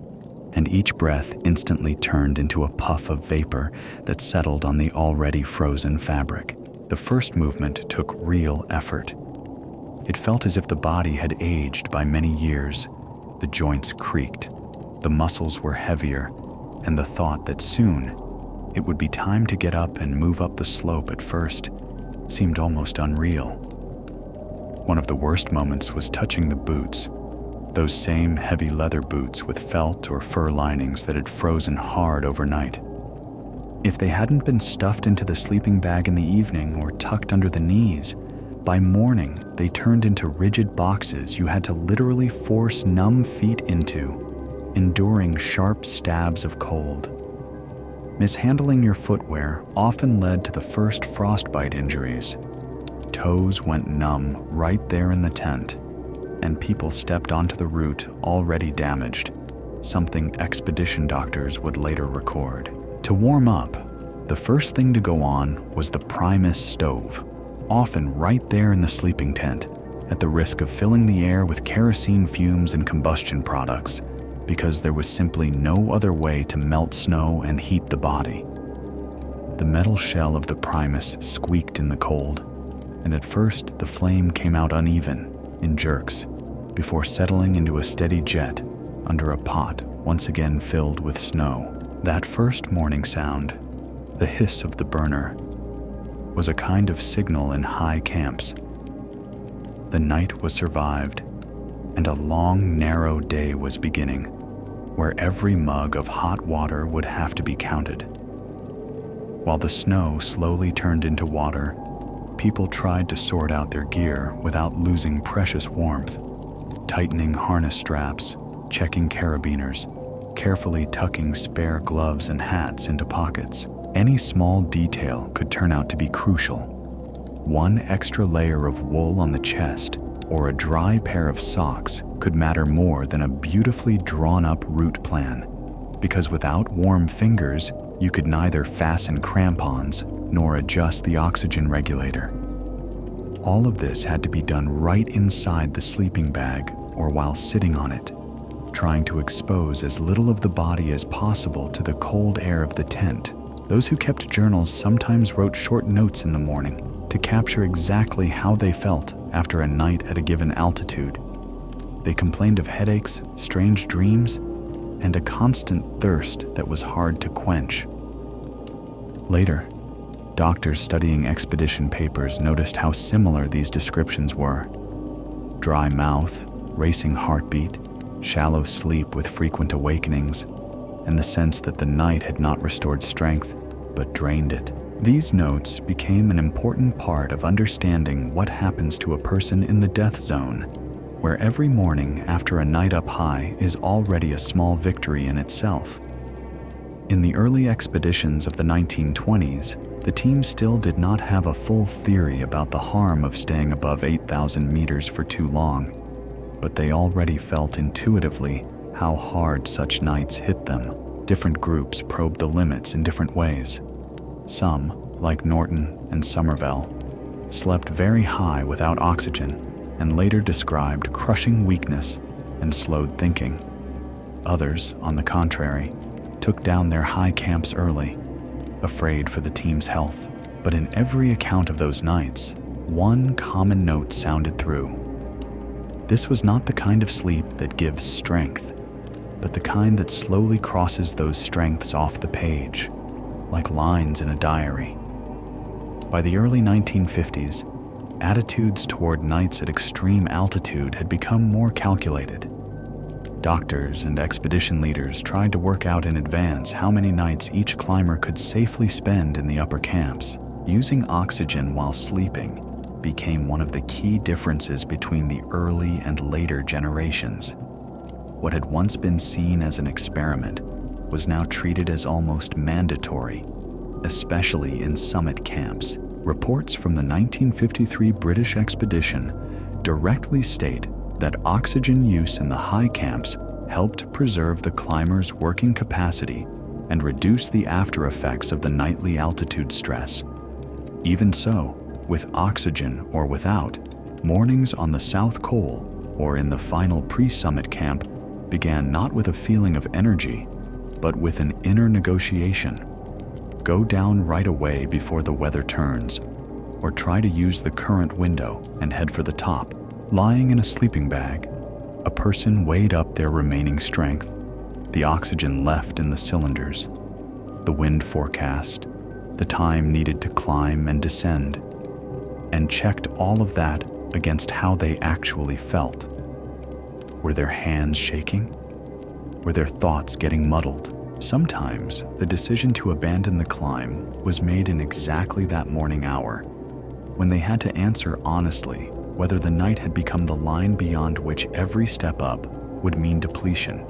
and each breath instantly turned into a puff of vapor that settled on the already frozen fabric. The first movement took real effort. It felt as if the body had aged by many years. The joints creaked, the muscles were heavier, and the thought that soon it would be time to get up and move up the slope at first seemed almost unreal. One of the worst moments was touching the boots, those same heavy leather boots with felt or fur linings that had frozen hard overnight. If they hadn't been stuffed into the sleeping bag in the evening or tucked under the knees, by morning they turned into rigid boxes you had to literally force numb feet into, enduring sharp stabs of cold. Mishandling your footwear often led to the first frostbite injuries. Toes went numb right there in the tent, and people stepped onto the route already damaged, something expedition doctors would later record. To warm up, the first thing to go on was the Primus stove, often right there in the sleeping tent, at the risk of filling the air with kerosene fumes and combustion products, because there was simply no other way to melt snow and heat the body. The metal shell of the Primus squeaked in the cold, and at first the flame came out uneven, in jerks, before settling into a steady jet under a pot once again filled with snow. That first morning sound, the hiss of the burner, was a kind of signal in high camps. The night was survived, and a long, narrow day was beginning, where every mug of hot water would have to be counted. While the snow slowly turned into water, people tried to sort out their gear without losing precious warmth, tightening harness straps, checking carabiners, carefully tucking spare gloves and hats into pockets. Any small detail could turn out to be crucial. One extra layer of wool on the chest or a dry pair of socks could matter more than a beautifully drawn-up route plan, because without warm fingers, you could neither fasten crampons nor adjust the oxygen regulator. All of this had to be done right inside the sleeping bag or while sitting on it, trying to expose as little of the body as possible to the cold air of the tent. Those who kept journals sometimes wrote short notes in the morning to capture exactly how they felt after a night at a given altitude. They complained of headaches, strange dreams, and a constant thirst that was hard to quench. Later, doctors studying expedition papers noticed how similar these descriptions were. Dry mouth, racing heartbeat, shallow sleep with frequent awakenings, and the sense that the night had not restored strength, but drained it. These notes became an important part of understanding what happens to a person in the death zone, where every morning after a night up high is already a small victory in itself. In the early expeditions of the 1920s, the team still did not have a full theory about the harm of staying above 8,000 meters for too long, but they already felt intuitively how hard such nights hit them. Different groups probed the limits in different ways. Some, like Norton and Somervell, slept very high without oxygen and later described crushing weakness and slowed thinking. Others, on the contrary, took down their high camps early, afraid for the team's health. But in every account of those nights, one common note sounded through. This was not the kind of sleep that gives strength, but the kind that slowly crosses those strengths off the page, like lines in a diary. By the early 1950s, attitudes toward nights at extreme altitude had become more calculated. Doctors and expedition leaders tried to work out in advance how many nights each climber could safely spend in the upper camps. Using oxygen while sleeping became one of the key differences between the early and later generations. What had once been seen as an experiment was now treated as almost mandatory, especially in summit camps. Reports from the 1953 British expedition directly state that oxygen use in the high camps helped preserve the climbers' working capacity and reduce the after effects of the nightly altitude stress. Even so, with oxygen or without, mornings on the South Col or in the final pre-summit camp began not with a feeling of energy, but with an inner negotiation. Go down right away before the weather turns, or try to use the current window and head for the top. Lying in a sleeping bag, a person weighed up their remaining strength, the oxygen left in the cylinders, the wind forecast, the time needed to climb and descend, and checked all of that against how they actually felt. Were their hands shaking? Were their thoughts getting muddled? Sometimes, the decision to abandon the climb was made in exactly that morning hour, when they had to answer honestly whether the night had become the line beyond which every step up would mean depletion,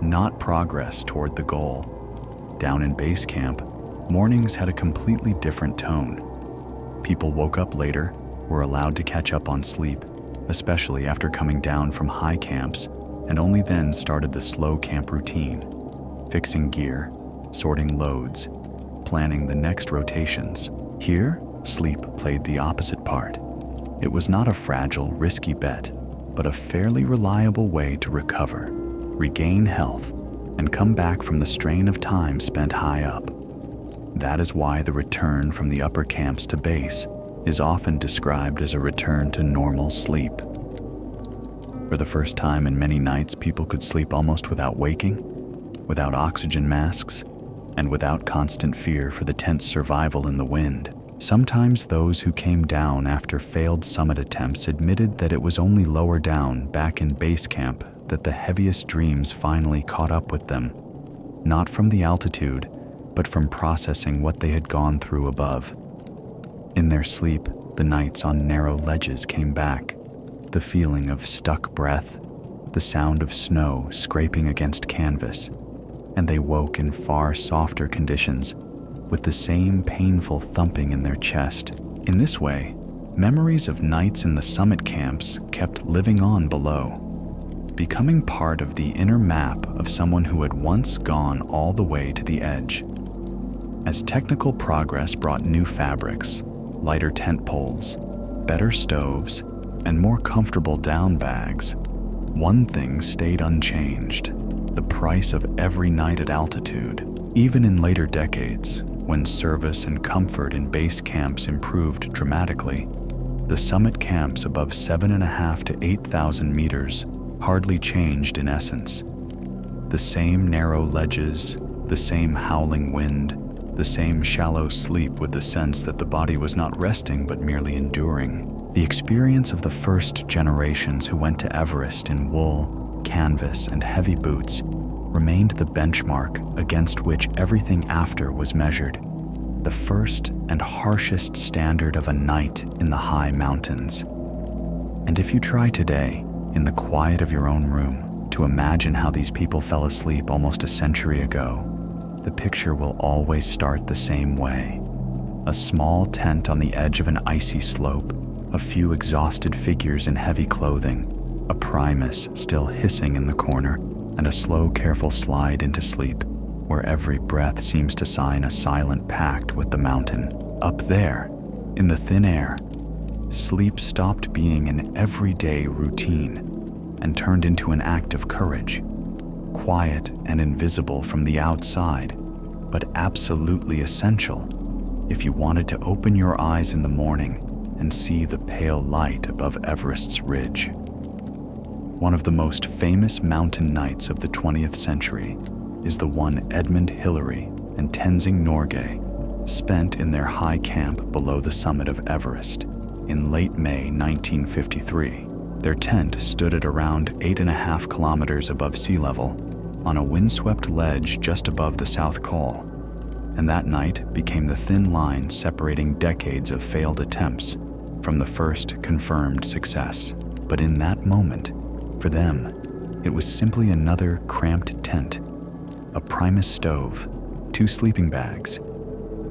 not progress toward the goal. Down in base camp, mornings had a completely different tone. People woke up later, were allowed to catch up on sleep, especially after coming down from high camps, and only then started the slow camp routine, fixing gear, sorting loads, planning the next rotations. Here, sleep played the opposite part. It was not a fragile, risky bet, but a fairly reliable way to recover, regain health, and come back from the strain of time spent high up. That is why the return from the upper camps to base is often described as a return to normal sleep. For the first time in many nights, people could sleep almost without waking, without oxygen masks, and without constant fear for the tent's survival in the wind. Sometimes those who came down after failed summit attempts admitted that it was only lower down, back in base camp, that the heaviest dreams finally caught up with them, not from the altitude, but from processing what they had gone through above. In their sleep, the nights on narrow ledges came back, the feeling of stuck breath, the sound of snow scraping against canvas, and they woke in far softer conditions, with the same painful thumping in their chest. In this way, memories of nights in the summit camps kept living on below, becoming part of the inner map of someone who had once gone all the way to the edge. As technical progress brought new fabrics, lighter tent poles, better stoves, and more comfortable down bags, one thing stayed unchanged: the price of every night at altitude. Even in later decades, when service and comfort in base camps improved dramatically, the summit camps above 7,500 to 8,000 meters hardly changed in essence. The same narrow ledges, the same howling wind, the same shallow sleep with the sense that the body was not resting but merely enduring. The experience of the first generations who went to Everest in wool, canvas, and heavy boots remained the benchmark against which everything after was measured, the first and harshest standard of a night in the high mountains. And if you try today, in the quiet of your own room, to imagine how these people fell asleep almost a century ago, the picture will always start the same way. A small tent on the edge of an icy slope, a few exhausted figures in heavy clothing, a primus still hissing in the corner, and a slow, careful slide into sleep, where every breath seems to sign a silent pact with the mountain. Up there, in the thin air, sleep stopped being an everyday routine and turned into an act of courage, quiet and invisible from the outside, but absolutely essential if you wanted to open your eyes in the morning and see the pale light above Everest's ridge. One of the most famous mountain nights of the 20th century is the one Edmund Hillary and Tenzing Norgay spent in their high camp below the summit of Everest in late May 1953. Their tent stood at around 8.5 kilometers above sea level on a windswept ledge just above the South Col, and that night became the thin line separating decades of failed attempts from the first confirmed success. But in that moment, for them, it was simply another cramped tent, a primus stove, 2 sleeping bags,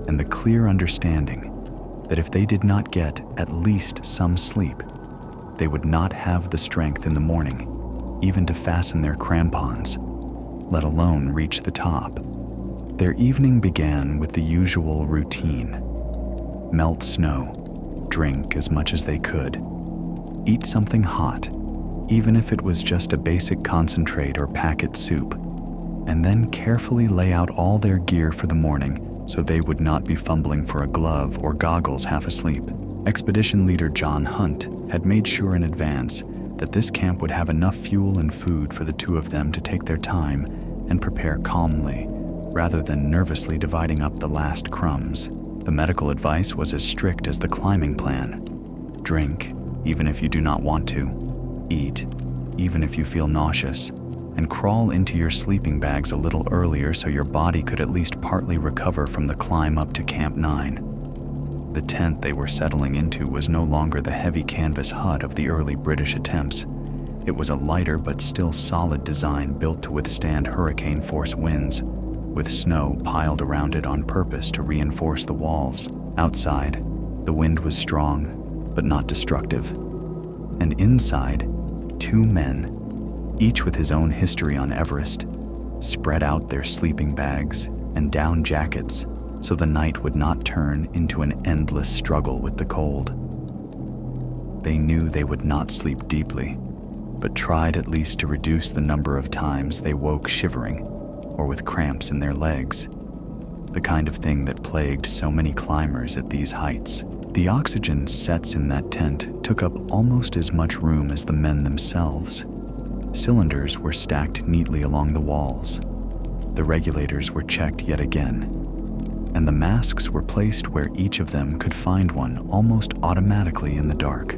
and the clear understanding that if they did not get at least some sleep, they would not have the strength in the morning even to fasten their crampons, let alone reach the top. Their evening began with the usual routine: melt snow, drink as much as they could, eat something hot, even if it was just a basic concentrate or packet soup, and then carefully lay out all their gear for the morning so they would not be fumbling for a glove or goggles half asleep. Expedition leader John Hunt had made sure in advance that this camp would have enough fuel and food for the 2 of them to take their time and prepare calmly, rather than nervously dividing up the last crumbs. The medical advice was as strict as the climbing plan. Drink, even if you do not want to. Eat, even if you feel nauseous. and crawl into your sleeping bags a little earlier so your body could at least partly recover from the climb up to Camp 9. The tent they were settling into was no longer the heavy canvas hut of the early British attempts. It was a lighter but still solid design built to withstand hurricane-force winds, with snow piled around it on purpose to reinforce the walls. Outside, the wind was strong, but not destructive. And inside, two men, each with his own history on Everest, spread out their sleeping bags and down jackets so the night would not turn into an endless struggle with the cold. They knew they would not sleep deeply, but tried at least to reduce the number of times they woke shivering or with cramps in their legs, the kind of thing that plagued so many climbers at these heights. The oxygen sets in that tent took up almost as much room as the men themselves. Cylinders were stacked neatly along the walls. The regulators were checked yet again, and the masks were placed where each of them could find one almost automatically in the dark.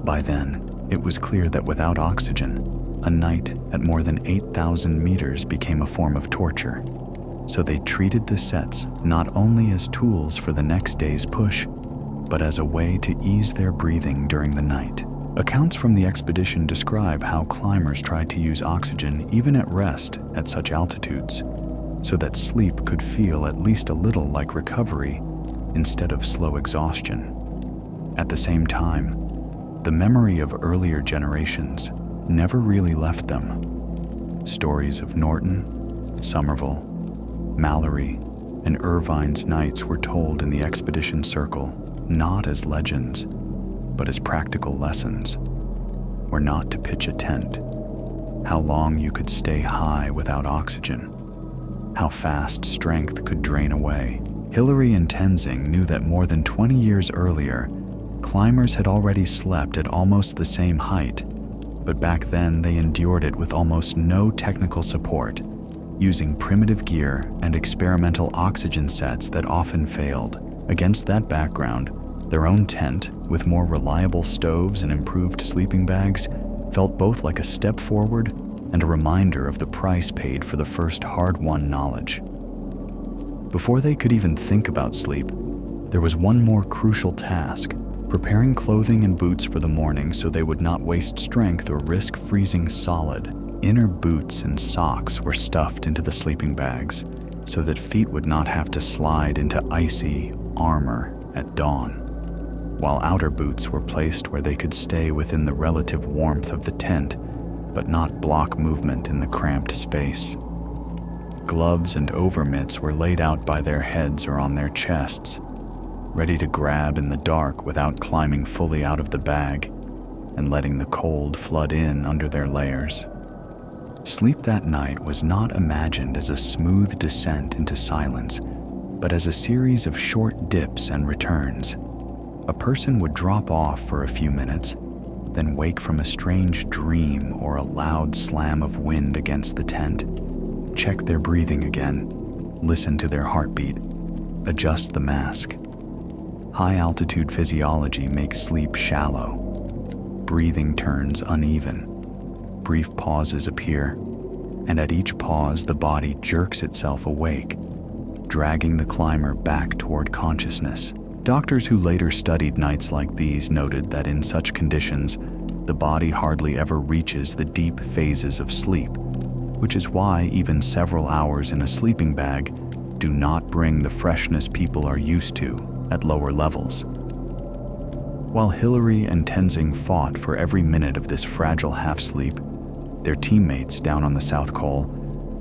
By then, it was clear that without oxygen, a night at more than 8,000 meters became a form of torture. So they treated the sets not only as tools for the next day's push, but as a way to ease their breathing during the night. Accounts from the expedition describe how climbers tried to use oxygen even at rest at such altitudes, so that sleep could feel at least a little like recovery instead of slow exhaustion. At the same time, the memory of earlier generations never really left them. Stories of Norton, Somerville, Mallory, and Irvine's nights were told in the expedition circle not as legends, but as practical lessons. Where not to pitch a tent, how long you could stay high without oxygen, how fast strength could drain away. Hillary and Tenzing knew that more than 20 years earlier, climbers had already slept at almost the same height, but back then they endured it with almost no technical support, using primitive gear and experimental oxygen sets that often failed. Against that background, their own tent, with more reliable stoves and improved sleeping bags, felt both like a step forward and a reminder of the price paid for the first hard-won knowledge. Before they could even think about sleep, there was one more crucial task: preparing clothing and boots for the morning so they would not waste strength or risk freezing solid. Inner boots and socks were stuffed into the sleeping bags so that feet would not have to slide into icy armor at dawn, while outer boots were placed where they could stay within the relative warmth of the tent but not block movement in the cramped space. Gloves and overmitts were laid out by their heads or on their chests, ready to grab in the dark without climbing fully out of the bag and letting the cold flood in under their layers. Sleep that night was not imagined as a smooth descent into silence, but as a series of short dips and returns. A person would drop off for a few minutes, then wake from a strange dream or a loud slam of wind against the tent, check their breathing again, listen to their heartbeat, adjust the mask. High-altitude physiology makes sleep shallow. Breathing turns uneven. Brief pauses appear, and at each pause the body jerks itself awake, dragging the climber back toward consciousness. Doctors who later studied nights like these noted that in such conditions, the body hardly ever reaches the deep phases of sleep, which is why even several hours in a sleeping bag do not bring the freshness people are used to at lower levels. While Hillary and Tenzing fought for every minute of this fragile half-sleep, their teammates down on the South Col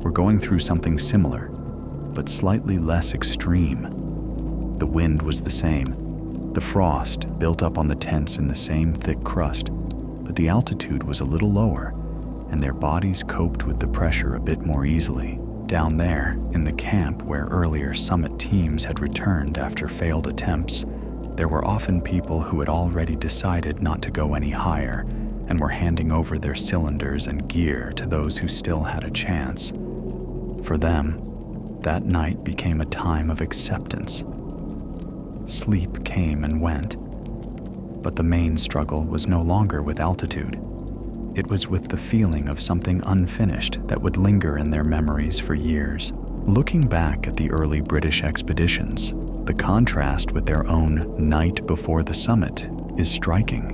were going through something similar, but slightly less extreme. The wind was the same, the frost built up on the tents in the same thick crust, but the altitude was a little lower, and their bodies coped with the pressure a bit more easily. Down there, in the camp where earlier summit teams had returned after failed attempts, there were often people who had already decided not to go any higher and were handing over their cylinders and gear to those who still had a chance. For them, that night became a time of acceptance. Sleep came and went, but the main struggle was no longer with altitude. It was with the feeling of something unfinished that would linger in their memories for years. Looking back at the early British expeditions, the contrast with their own night before the summit is striking.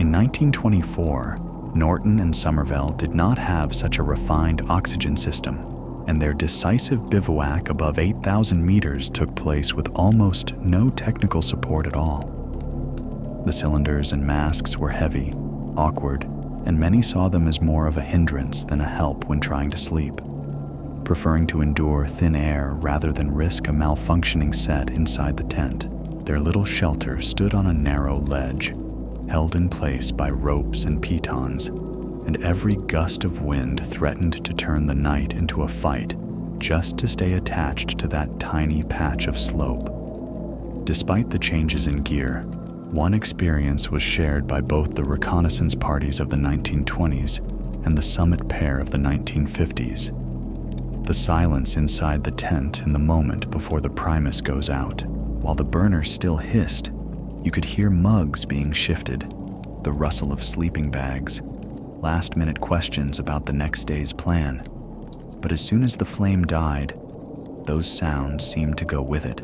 In 1924, Norton and Somerville did not have such a refined oxygen system, and their decisive bivouac above 8,000 meters took place with almost no technical support at all. The cylinders and masks were heavy, awkward, and many saw them as more of a hindrance than a help when trying to sleep. Preferring to endure thin air rather than risk a malfunctioning set inside the tent, their little shelter stood on a narrow ledge, held in place by ropes and pitons, and every gust of wind threatened to turn the night into a fight just to stay attached to that tiny patch of slope. Despite the changes in gear, one experience was shared by both the reconnaissance parties of the 1920s and the summit pair of the 1950s. The silence inside the tent in the moment before the primus goes out. While the burner still hissed, you could hear mugs being shifted, the rustle of sleeping bags, last-minute questions about the next day's plan. But as soon as the flame died, those sounds seemed to go with it,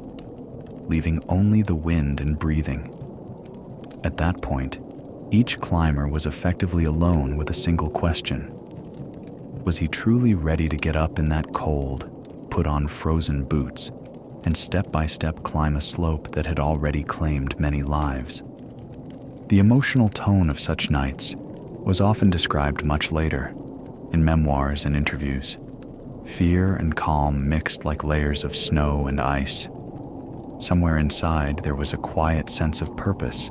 leaving only the wind and breathing. At that point, each climber was effectively alone with a single question. Was he truly ready to get up in that cold, put on frozen boots, and step-by-step climb a slope that had already claimed many lives? The emotional tone of such nights was often described much later, in memoirs and interviews. Fear and calm mixed like layers of snow and ice. Somewhere inside there was a quiet sense of purpose,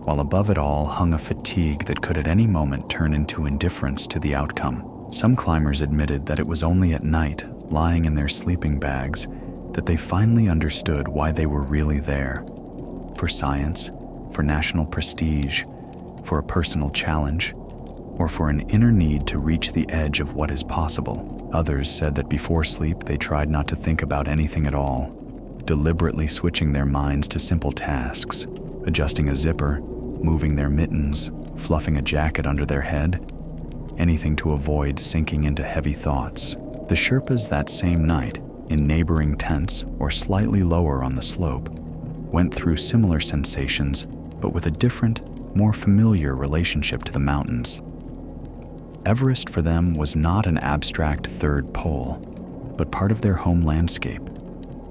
while above it all hung a fatigue that could at any moment turn into indifference to the outcome. Some climbers admitted that it was only at night, lying in their sleeping bags, that they finally understood why they were really there. For science, for national prestige, for a personal challenge, or for an inner need to reach the edge of what is possible. Others said that before sleep they tried not to think about anything at all, deliberately switching their minds to simple tasks, adjusting a zipper, moving their mittens, fluffing a jacket under their head, anything to avoid sinking into heavy thoughts. The Sherpas that same night, in neighboring tents or slightly lower on the slope, went through similar sensations, but with a different, more familiar relationship to the mountains. Everest for them was not an abstract third pole, but part of their home landscape,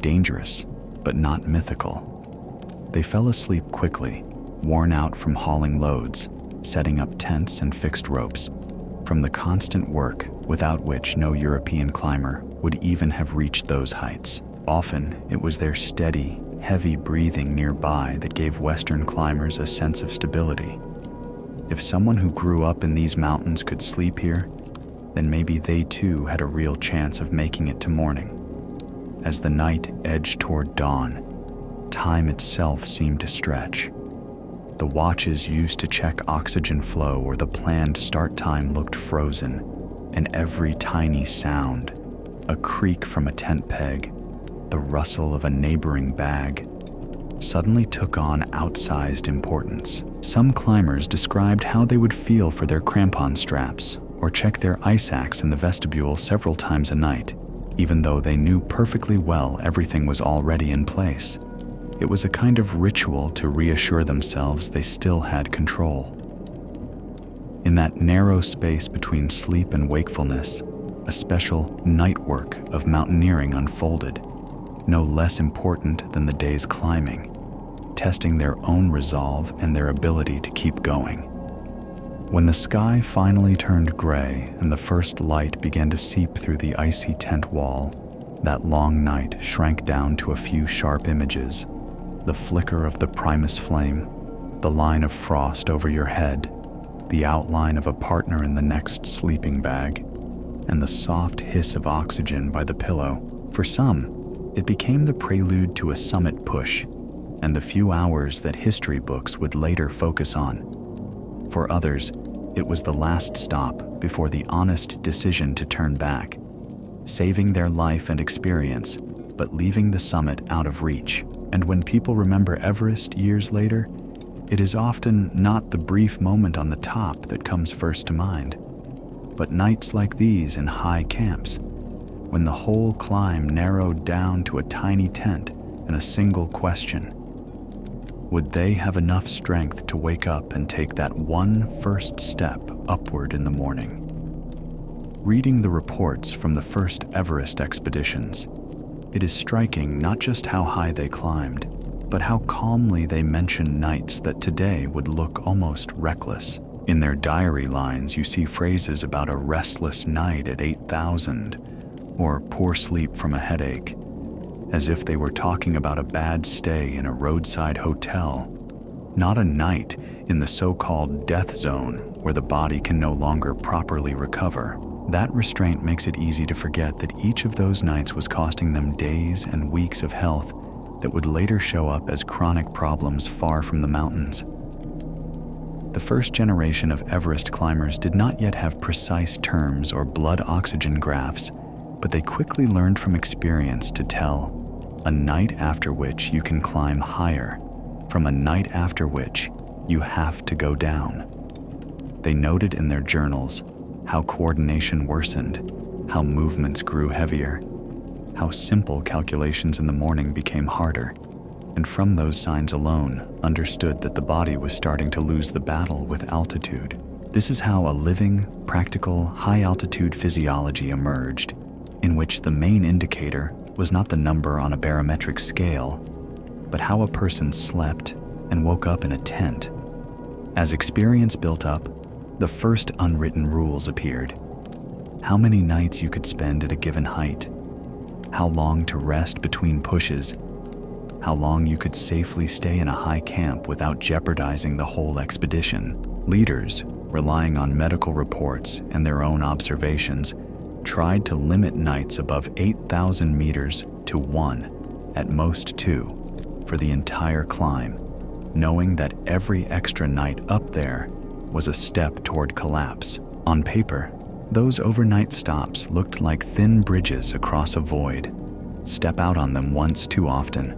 dangerous, but not mythical. They fell asleep quickly, worn out from hauling loads, setting up tents and fixed ropes, from the constant work without which no European climber would even have reached those heights. Often, it was their steady, heavy breathing nearby that gave Western climbers a sense of stability. If someone who grew up in these mountains could sleep here, then maybe they too had a real chance of making it to morning. As the night edged toward dawn, time itself seemed to stretch. The watches used to check oxygen flow or the planned start time looked frozen, and every tiny sound, a creak from a tent peg, the rustle of a neighboring bag, suddenly took on outsized importance. Some climbers described how they would feel for their crampon straps or check their ice axe in the vestibule several times a night, even though they knew perfectly well everything was already in place. It was a kind of ritual to reassure themselves they still had control. In that narrow space between sleep and wakefulness, a special night work of mountaineering unfolded, no less important than the day's climbing, testing their own resolve and their ability to keep going. When the sky finally turned gray and the first light began to seep through the icy tent wall, that long night shrank down to a few sharp images: the flicker of the primus flame, the line of frost over your head, the outline of a partner in the next sleeping bag, and the soft hiss of oxygen by the pillow. For some, it became the prelude to a summit push, and the few hours that history books would later focus on. For others, it was the last stop before the honest decision to turn back, saving their life and experience, but leaving the summit out of reach. And when people remember Everest years later, It is often not the brief moment on the top that comes first to mind, but nights like these in high camps, when the whole climb narrowed down to a tiny tent and a single question: would they have enough strength to wake up and take that one first step upward in the morning? Reading the reports from the first Everest expeditions, it is striking not just how high they climbed, but how calmly they mention nights that today would look almost reckless. In their diary lines, you see phrases about a restless night at 8,000 or poor sleep from a headache, as if they were talking about a bad stay in a roadside hotel, not a night in the so-called death zone where the body can no longer properly recover. That restraint makes it easy to forget that each of those nights was costing them days and weeks of health that would later show up as chronic problems far from the mountains. The first generation of Everest climbers did not yet have precise terms or blood oxygen graphs, but they quickly learned from experience to tell a night after which you can climb higher from a night after which you have to go down. They noted in their journals how coordination worsened, how movements grew heavier, how simple calculations in the morning became harder, and from those signs alone understood that the body was starting to lose the battle with altitude. This is how a living, practical, high-altitude physiology emerged, in which the main indicator was not the number on a barometric scale, but how a person slept and woke up in a tent. As experience built up, the first unwritten rules appeared. How many nights you could spend at a given height, how long to rest between pushes, how long you could safely stay in a high camp without jeopardizing the whole expedition. Leaders, relying on medical reports and their own observations, tried to limit nights above 8,000 meters to 1, at most 2, for the entire climb, knowing that every extra night up there was a step toward collapse. On paper, those overnight stops looked like thin bridges across a void. Step out on them once too often,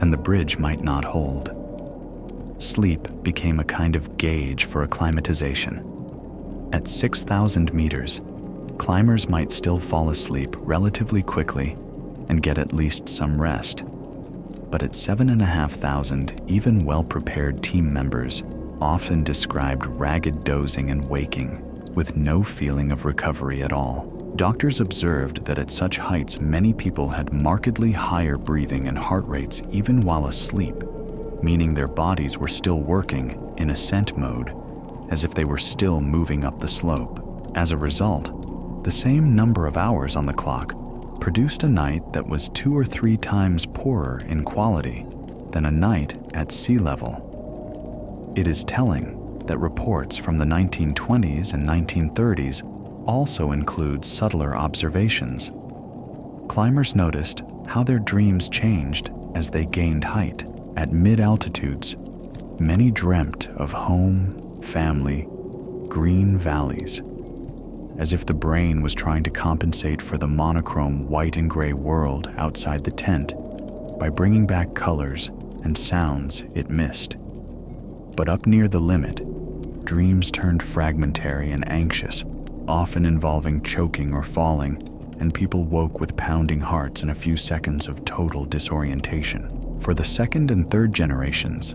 and the bridge might not hold. Sleep became a kind of gauge for acclimatization. At 6,000 meters, climbers might still fall asleep relatively quickly and get at least some rest. But at 7,500, even well-prepared team members often described ragged dozing and waking, with no feeling of recovery at all. Doctors observed that at such heights many people had markedly higher breathing and heart rates even while asleep, meaning their bodies were still working in ascent mode, as if they were still moving up the slope. As a result, the same number of hours on the clock produced a night that was 2 or 3 times poorer in quality than a night at sea level. It is telling that reports from the 1920s and 1930s also include subtler observations. Climbers noticed how their dreams changed as they gained height. At mid-altitudes, many dreamt of home, family, green valleys, as if the brain was trying to compensate for the monochrome white and gray world outside the tent by bringing back colors and sounds it missed. But up near the limit, dreams turned fragmentary and anxious, often involving choking or falling, and people woke with pounding hearts and a few seconds of total disorientation. For the second and third generations,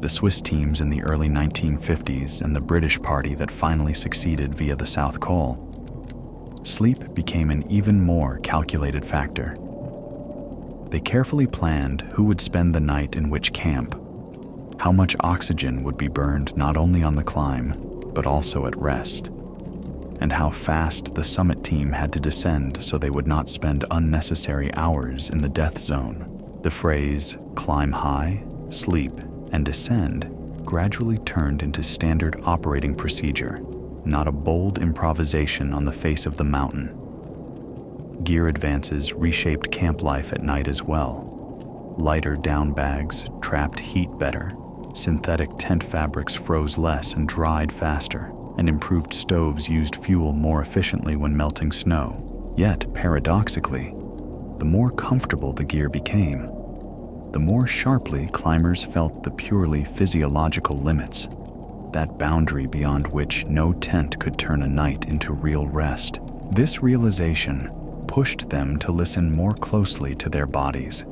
the Swiss teams in the early 1950s and the British party that finally succeeded via the South Col, sleep became an even more calculated factor. They carefully planned who would spend the night in which camp, how much oxygen would be burned not only on the climb, but also at rest, and how fast the summit team had to descend so they would not spend unnecessary hours in the death zone. The phrase, climb high, sleep, and descend gradually turned into standard operating procedure, not a bold improvisation on the face of the mountain. Gear advances reshaped camp life at night as well. Lighter down bags trapped heat better, synthetic tent fabrics froze less and dried faster, and improved stoves used fuel more efficiently when melting snow. Yet, paradoxically, the more comfortable the gear became, the more sharply climbers felt the purely physiological limits, that boundary beyond which no tent could turn a night into real rest. This realization pushed them to listen more closely to their bodies.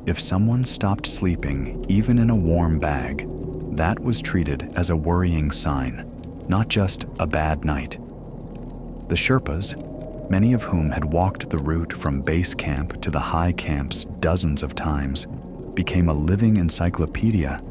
If someone stopped sleeping, even in a warm bag, that was treated as a worrying sign, not just a bad night. The Sherpas, many of whom had walked the route from base camp to the high camps dozens of times, became a living encyclopedia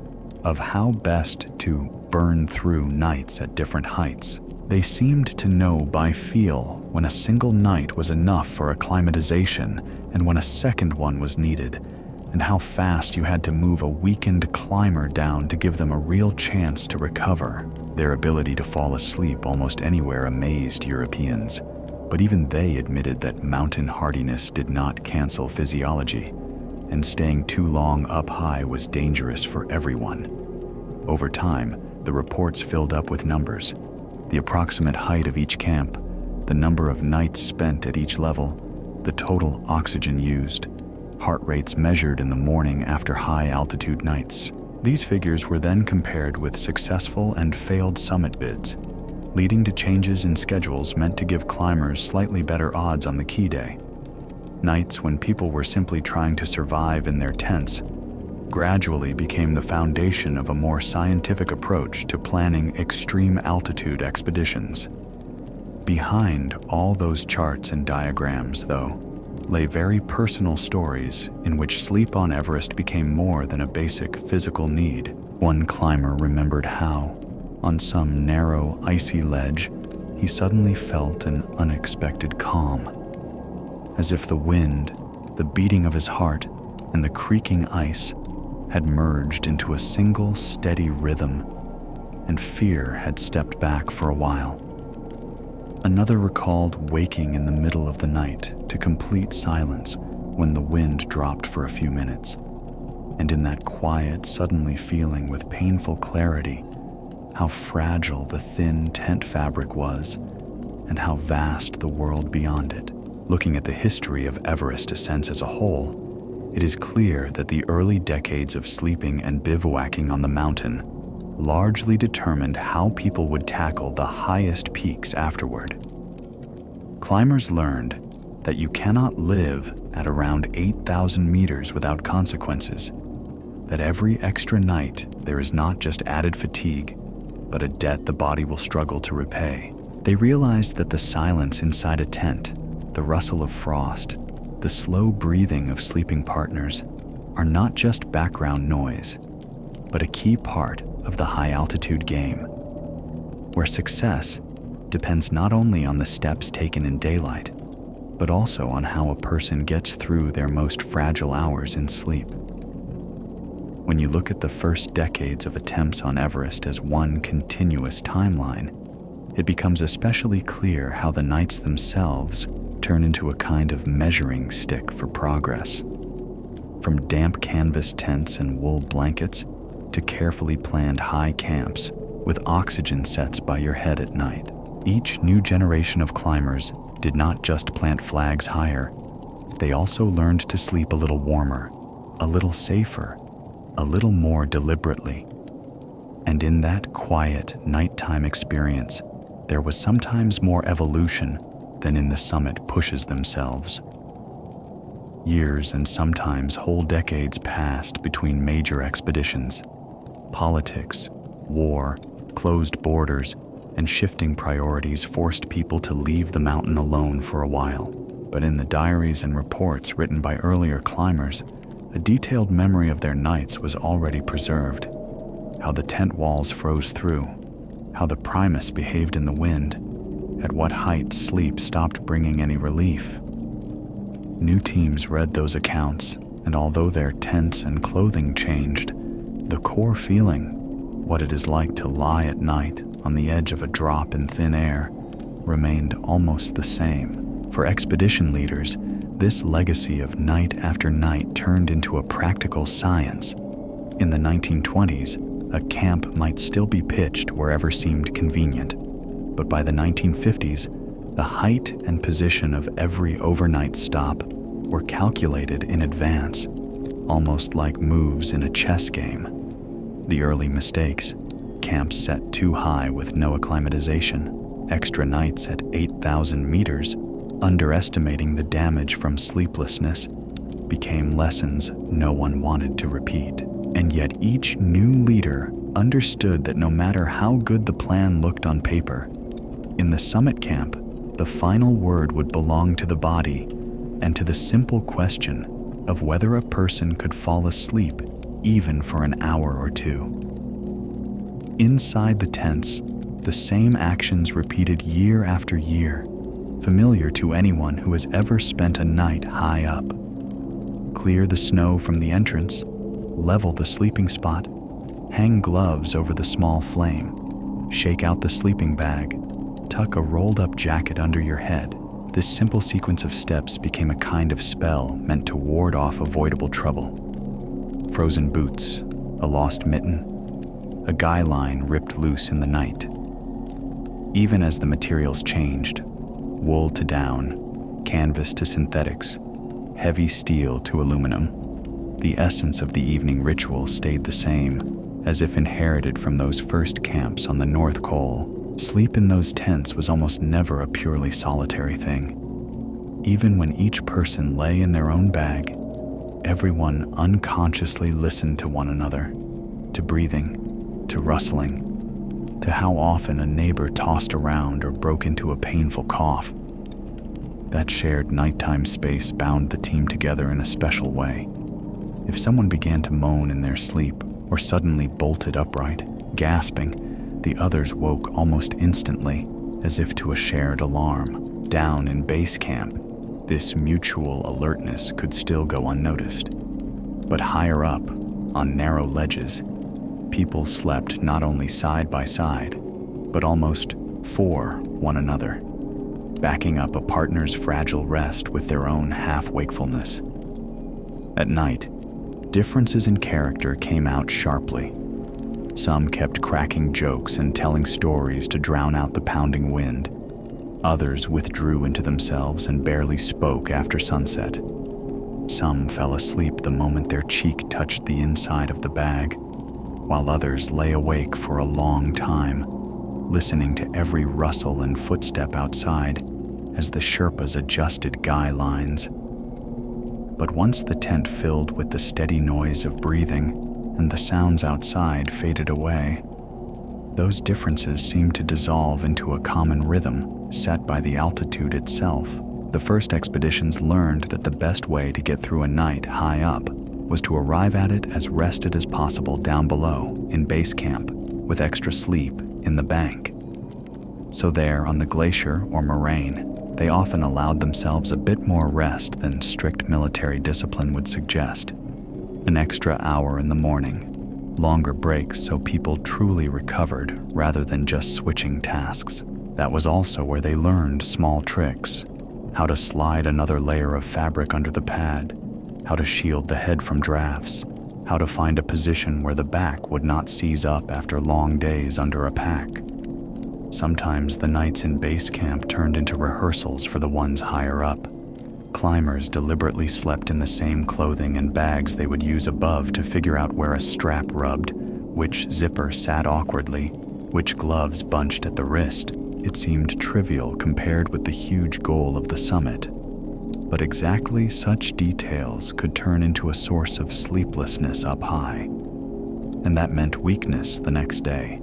of how best to burn through nights at different heights. They seemed to know by feel when a single night was enough for acclimatization and when a second one was needed, and how fast you had to move a weakened climber down to give them a real chance to recover. Their ability to fall asleep almost anywhere amazed Europeans, but even they admitted that mountain hardiness did not cancel physiology, and staying too long up high was dangerous for everyone. Over time, the reports filled up with numbers: the approximate height of each camp, the number of nights spent at each level, the total oxygen used, heart rates measured in the morning after high-altitude nights. These figures were then compared with successful and failed summit bids, leading to changes in schedules meant to give climbers slightly better odds on the key day. Nights when people were simply trying to survive in their tents gradually became the foundation of a more scientific approach to planning extreme altitude expeditions. Behind all those charts and diagrams, though, lay very personal stories in which sleep on Everest became more than a basic physical need. One climber remembered how, on some narrow, icy ledge, he suddenly felt an unexpected calm, as if the wind, the beating of his heart, and the creaking ice had merged into a single steady rhythm, and fear had stepped back for a while. Another recalled waking in the middle of the night to complete silence when the wind dropped for a few minutes, and in that quiet, suddenly feeling with painful clarity how fragile the thin tent fabric was and how vast the world beyond it. Looking at the history of Everest ascents as a whole, it is clear that the early decades of sleeping and bivouacking on the mountain largely determined how people would tackle the highest peaks afterward. Climbers learned that you cannot live at around 8,000 meters without consequences, that every extra night there is not just added fatigue, but a debt the body will struggle to repay. They realized that the silence inside a tent, the rustle of frost, the slow breathing of sleeping partners are not just background noise, but a key part of the high-altitude game, where success depends not only on the steps taken in daylight, but also on how a person gets through their most fragile hours in sleep. When you look at the first decades of attempts on Everest as one continuous timeline, it becomes especially clear how the nights themselves turn into a kind of measuring stick for progress. From damp canvas tents and wool blankets to carefully planned high camps with oxygen sets by your head at night, each new generation of climbers did not just plant flags higher, they also learned to sleep a little warmer, a little safer, a little more deliberately. And in that quiet nighttime experience, there was sometimes more evolution than in the summit pushes themselves. Years and sometimes whole decades passed between major expeditions. Politics, war, closed borders, and shifting priorities forced people to leave the mountain alone for a while. But in the diaries and reports written by earlier climbers, a detailed memory of their nights was already preserved. How the tent walls froze through, how the primus behaved in the wind, at what height sleep stopped bringing any relief. New teams read those accounts, and although their tents and clothing changed, the core feeling, what it is like to lie at night on the edge of a drop in thin air, remained almost the same. For expedition leaders, this legacy of night after night turned into a practical science. In the 1920s, a camp might still be pitched wherever seemed convenient, but by the 1950s, the height and position of every overnight stop were calculated in advance, almost like moves in a chess game. The early mistakes: camps set too high with no acclimatization, extra nights at 8,000 meters, underestimating the damage from sleeplessness, became lessons no one wanted to repeat. And yet each new leader understood that no matter how good the plan looked on paper, in the summit camp, the final word would belong to the body and to the simple question of whether a person could fall asleep even for an hour or two. Inside the tents, the same actions repeated year after year, familiar to anyone who has ever spent a night high up. Clear the snow from the entrance, level the sleeping spot, hang gloves over the small flame, shake out the sleeping bag, tuck a rolled-up jacket under your head. This simple sequence of steps became a kind of spell meant to ward off avoidable trouble. Frozen boots, a lost mitten, a guy line ripped loose in the night. Even as the materials changed, wool to down, canvas to synthetics, heavy steel to aluminum, the essence of the evening ritual stayed the same, as if inherited from those first camps on the North Pole. Sleep in those tents was almost never a purely solitary thing. Even when each person lay in their own bag, everyone unconsciously listened to one another, to breathing, to rustling, to how often a neighbor tossed around or broke into a painful cough. That shared nighttime space bound the team together in a special way. If someone began to moan in their sleep or suddenly bolted upright, gasping, the others woke almost instantly, as if to a shared alarm. Down in base camp, this mutual alertness could still go unnoticed. But higher up, on narrow ledges, people slept not only side by side, but almost for one another, backing up a partner's fragile rest with their own half-wakefulness. At night, differences in character came out sharply. Some kept cracking jokes and telling stories to drown out the pounding wind. Others withdrew into themselves and barely spoke after sunset. Some fell asleep the moment their cheek touched the inside of the bag, while others lay awake for a long time, listening to every rustle and footstep outside as the Sherpas adjusted guy lines. But once the tent filled with the steady noise of breathing and the sounds outside faded away, those differences seemed to dissolve into a common rhythm set by the altitude itself. The first expeditions learned that the best way to get through a night high up was to arrive at it as rested as possible down below in base camp, with extra sleep in the bank. So there on the glacier or moraine, they often allowed themselves a bit more rest than strict military discipline would suggest. An extra hour in the morning, longer breaks so people truly recovered rather than just switching tasks. That was also where they learned small tricks: how to slide another layer of fabric under the pad, how to shield the head from drafts, how to find a position where the back would not seize up after long days under a pack. Sometimes the nights in base camp turned into rehearsals for the ones higher up. Climbers deliberately slept in the same clothing and bags they would use above to figure out where a strap rubbed, which zipper sat awkwardly, which gloves bunched at the wrist. It seemed trivial compared with the huge goal of the summit. But exactly such details could turn into a source of sleeplessness up high. And that meant weakness the next day.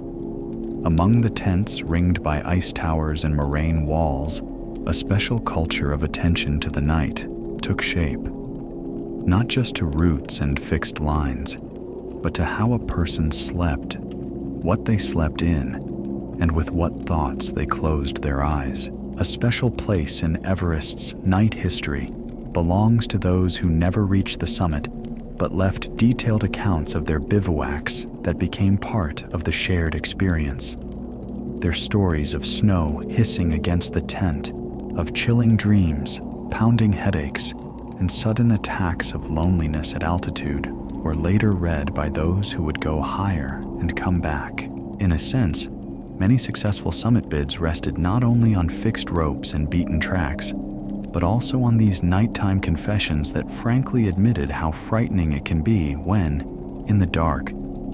Among the tents ringed by ice towers and moraine walls, a special culture of attention to the night took shape, not just to routes and fixed lines, but to how a person slept, what they slept in, and with what thoughts they closed their eyes. A special place in Everest's night history belongs to those who never reached the summit, but left detailed accounts of their bivouacs that became part of the shared experience. Their stories of snow hissing against the tent, of chilling dreams, pounding headaches, and sudden attacks of loneliness at altitude were later read by those who would go higher and come back. In a sense, many successful summit bids rested not only on fixed ropes and beaten tracks, but also on these nighttime confessions that frankly admitted how frightening it can be when, in the dark,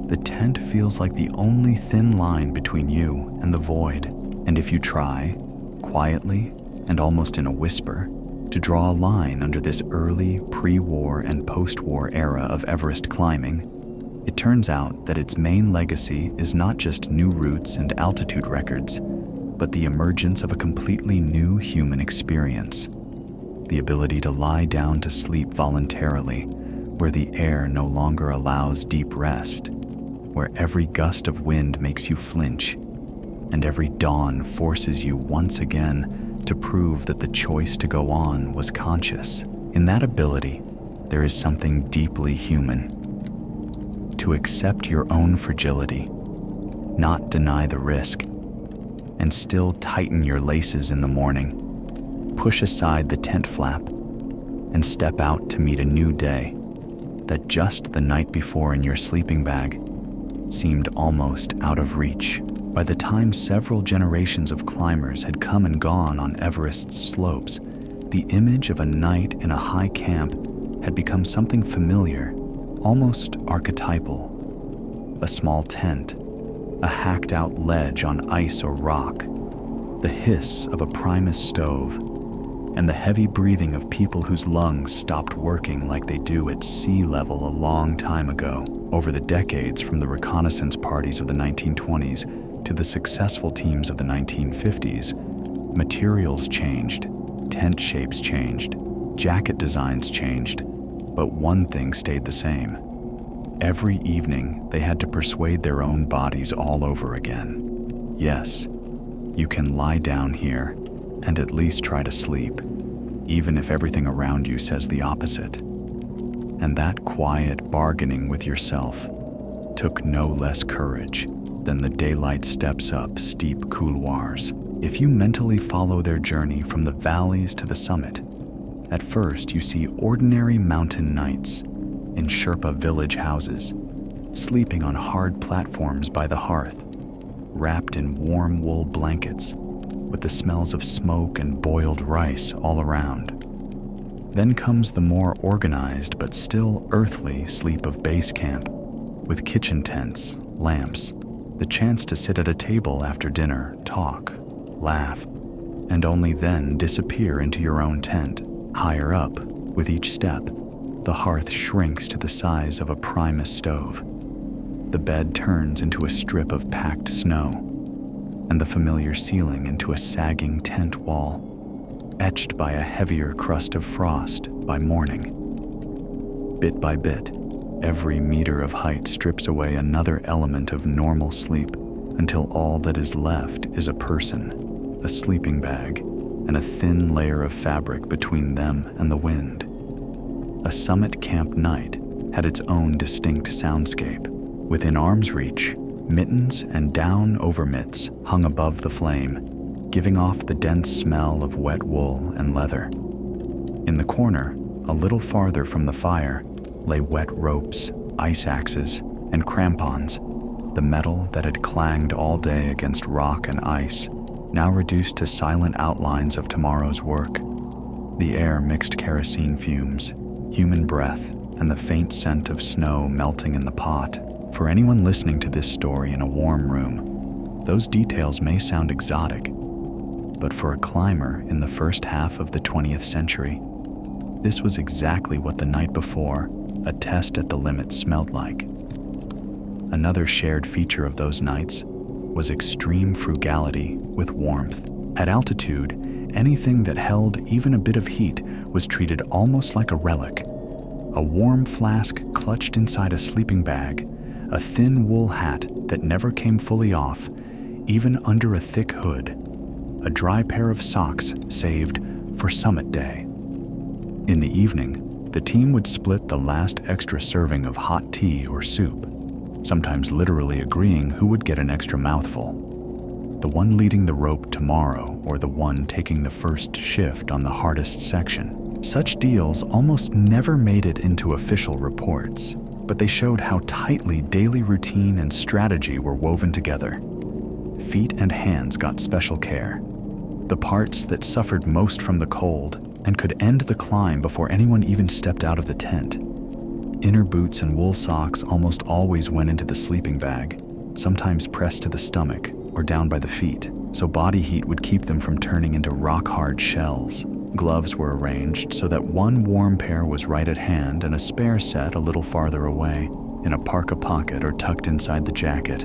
the tent feels like the only thin line between you and the void. And if you try, quietly and almost in a whisper, to draw a line under this early pre-war and post-war era of Everest climbing, it turns out that its main legacy is not just new routes and altitude records, but the emergence of a completely new human experience. The ability to lie down to sleep voluntarily, where the air no longer allows deep rest, where every gust of wind makes you flinch, and every dawn forces you once again to prove that the choice to go on was conscious. In that ability, there is something deeply human. To accept your own fragility, not deny the risk, and still tighten your laces in the morning, push aside the tent flap, and step out to meet a new day that just the night before in your sleeping bag seemed almost out of reach. By the time several generations of climbers had come and gone on Everest's slopes, the image of a night in a high camp had become something familiar, almost archetypal. A small tent, a hacked-out ledge on ice or rock, the hiss of a Primus stove, and the heavy breathing of people whose lungs stopped working like they do at sea level a long time ago. Over the decades, from the reconnaissance parties of the 1920s to the successful teams of the 1950s, materials changed, tent shapes changed, jacket designs changed, but one thing stayed the same. Every evening, they had to persuade their own bodies all over again. Yes, you can lie down here and at least try to sleep, even if everything around you says the opposite. And that quiet bargaining with yourself took no less courage than the daylight steps up steep couloirs. If you mentally follow their journey from the valleys to the summit, at first you see ordinary mountain knights in Sherpa village houses, sleeping on hard platforms by the hearth, wrapped in warm wool blankets, with the smells of smoke and boiled rice all around. Then comes the more organized but still earthly sleep of base camp, with kitchen tents, lamps, the chance to sit at a table after dinner, talk, laugh, and only then disappear into your own tent. Higher up, with each step, the hearth shrinks to the size of a Primus stove. The bed turns into a strip of packed snow, and the familiar ceiling into a sagging tent wall, etched by a heavier crust of frost by morning. Bit by bit, every meter of height strips away another element of normal sleep until all that is left is a person, a sleeping bag, and a thin layer of fabric between them and the wind. A summit camp night had its own distinct soundscape. Within arm's reach, mittens and down overmitts hung above the flame, giving off the dense smell of wet wool and leather. In the corner, a little farther from the fire, lay wet ropes, ice axes, and crampons, the metal that had clanged all day against rock and ice, now reduced to silent outlines of tomorrow's work. The air mixed kerosene fumes, human breath, and the faint scent of snow melting in the pot. For anyone listening to this story in a warm room, those details may sound exotic, but for a climber in the first half of the 20th century, this was exactly what the night before, a test at the limit, smelled like. Another shared feature of those nights was extreme frugality with warmth. At altitude, anything that held even a bit of heat was treated almost like a relic. A warm flask clutched inside a sleeping bag, a thin wool hat that never came fully off, even under a thick hood, a dry pair of socks saved for summit day. In the evening, the team would split the last extra serving of hot tea or soup, sometimes literally agreeing who would get an extra mouthful, the one leading the rope tomorrow or the one taking the first shift on the hardest section. Such deals almost never made it into official reports, but they showed how tightly daily routine and strategy were woven together. Feet and hands got special care. The parts that suffered most from the cold and could end the climb before anyone even stepped out of the tent. Inner boots and wool socks almost always went into the sleeping bag, sometimes pressed to the stomach or down by the feet, so body heat would keep them from turning into rock-hard shells. Gloves were arranged so that one warm pair was right at hand and a spare set a little farther away, in a parka pocket or tucked inside the jacket,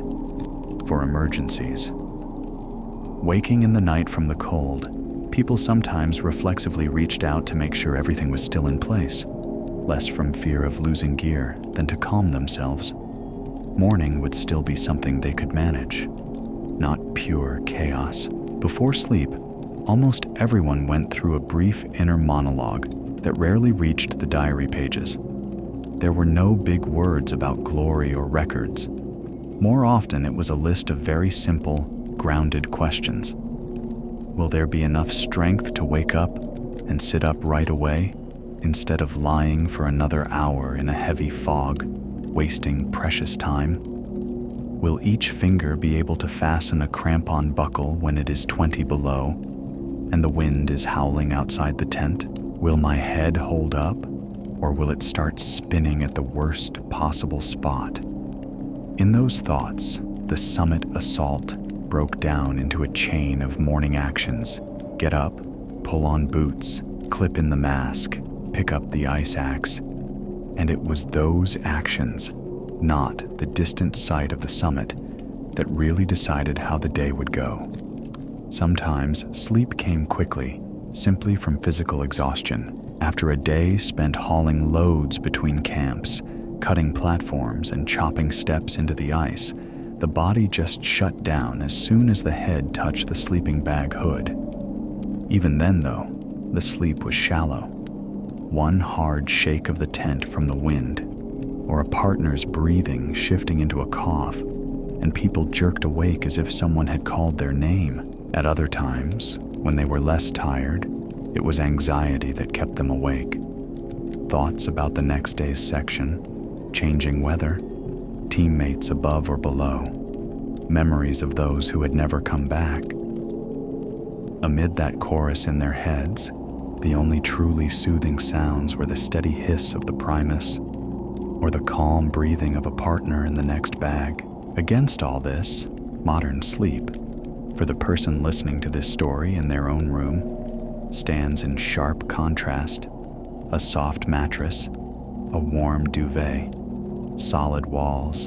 for emergencies. Waking in the night from the cold, people sometimes reflexively reached out to make sure everything was still in place, less from fear of losing gear than to calm themselves. Morning would still be something they could manage, not pure chaos. Before sleep, almost everyone went through a brief inner monologue that rarely reached the diary pages. There were no big words about glory or records. More often, it was a list of very simple, grounded questions. Will there be enough strength to wake up and sit up right away, instead of lying for another hour in a heavy fog, wasting precious time? Will each finger be able to fasten a crampon buckle when it is 20 below and the wind is howling outside the tent? Will my head hold up, or will it start spinning at the worst possible spot? In those thoughts, the summit assault broke down into a chain of morning actions. Get up, pull on boots, clip in the mask, pick up the ice axe. And it was those actions, not the distant sight of the summit, that really decided how the day would go. Sometimes sleep came quickly, simply from physical exhaustion. After a day spent hauling loads between camps, cutting platforms and chopping steps into the ice, the body just shut down as soon as the head touched the sleeping bag hood. Even then, though, the sleep was shallow. One hard shake of the tent from the wind, or a partner's breathing shifting into a cough, and people jerked awake as if someone had called their name. At other times, when they were less tired, it was anxiety that kept them awake. Thoughts about the next day's section, changing weather, teammates above or below, memories of those who had never come back. Amid that chorus in their heads, the only truly soothing sounds were the steady hiss of the Primus or the calm breathing of a partner in the next bag. Against all this, modern sleep, for the person listening to this story in their own room, stands in sharp contrast. A soft mattress, a warm duvet, solid walls,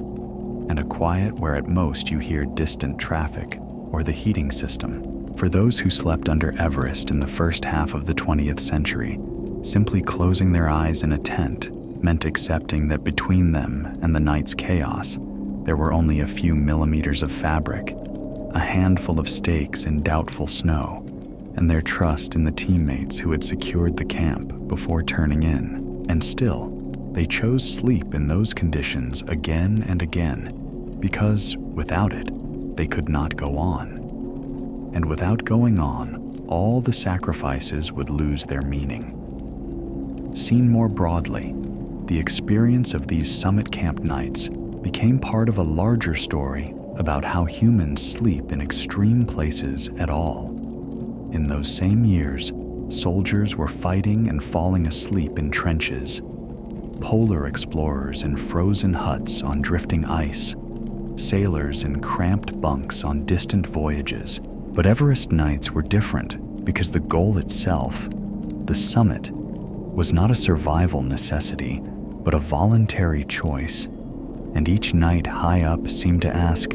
and a quiet where at most you hear distant traffic or the heating system. For those who slept under Everest in the first half of the 20th century, simply closing their eyes in a tent meant accepting that between them and the night's chaos, there were only a few millimeters of fabric, a handful of stakes in doubtful snow, and their trust in the teammates who had secured the camp before turning in. And still, they chose sleep in those conditions again and again, because without it, they could not go on. And without going on, all the sacrifices would lose their meaning. Seen more broadly, the experience of these summit camp nights became part of a larger story about how humans sleep in extreme places at all. In those same years, soldiers were fighting and falling asleep in trenches, polar explorers in frozen huts on drifting ice, sailors in cramped bunks on distant voyages. But Everest nights were different because the goal itself, the summit, was not a survival necessity, but a voluntary choice. And each night high up seemed to ask,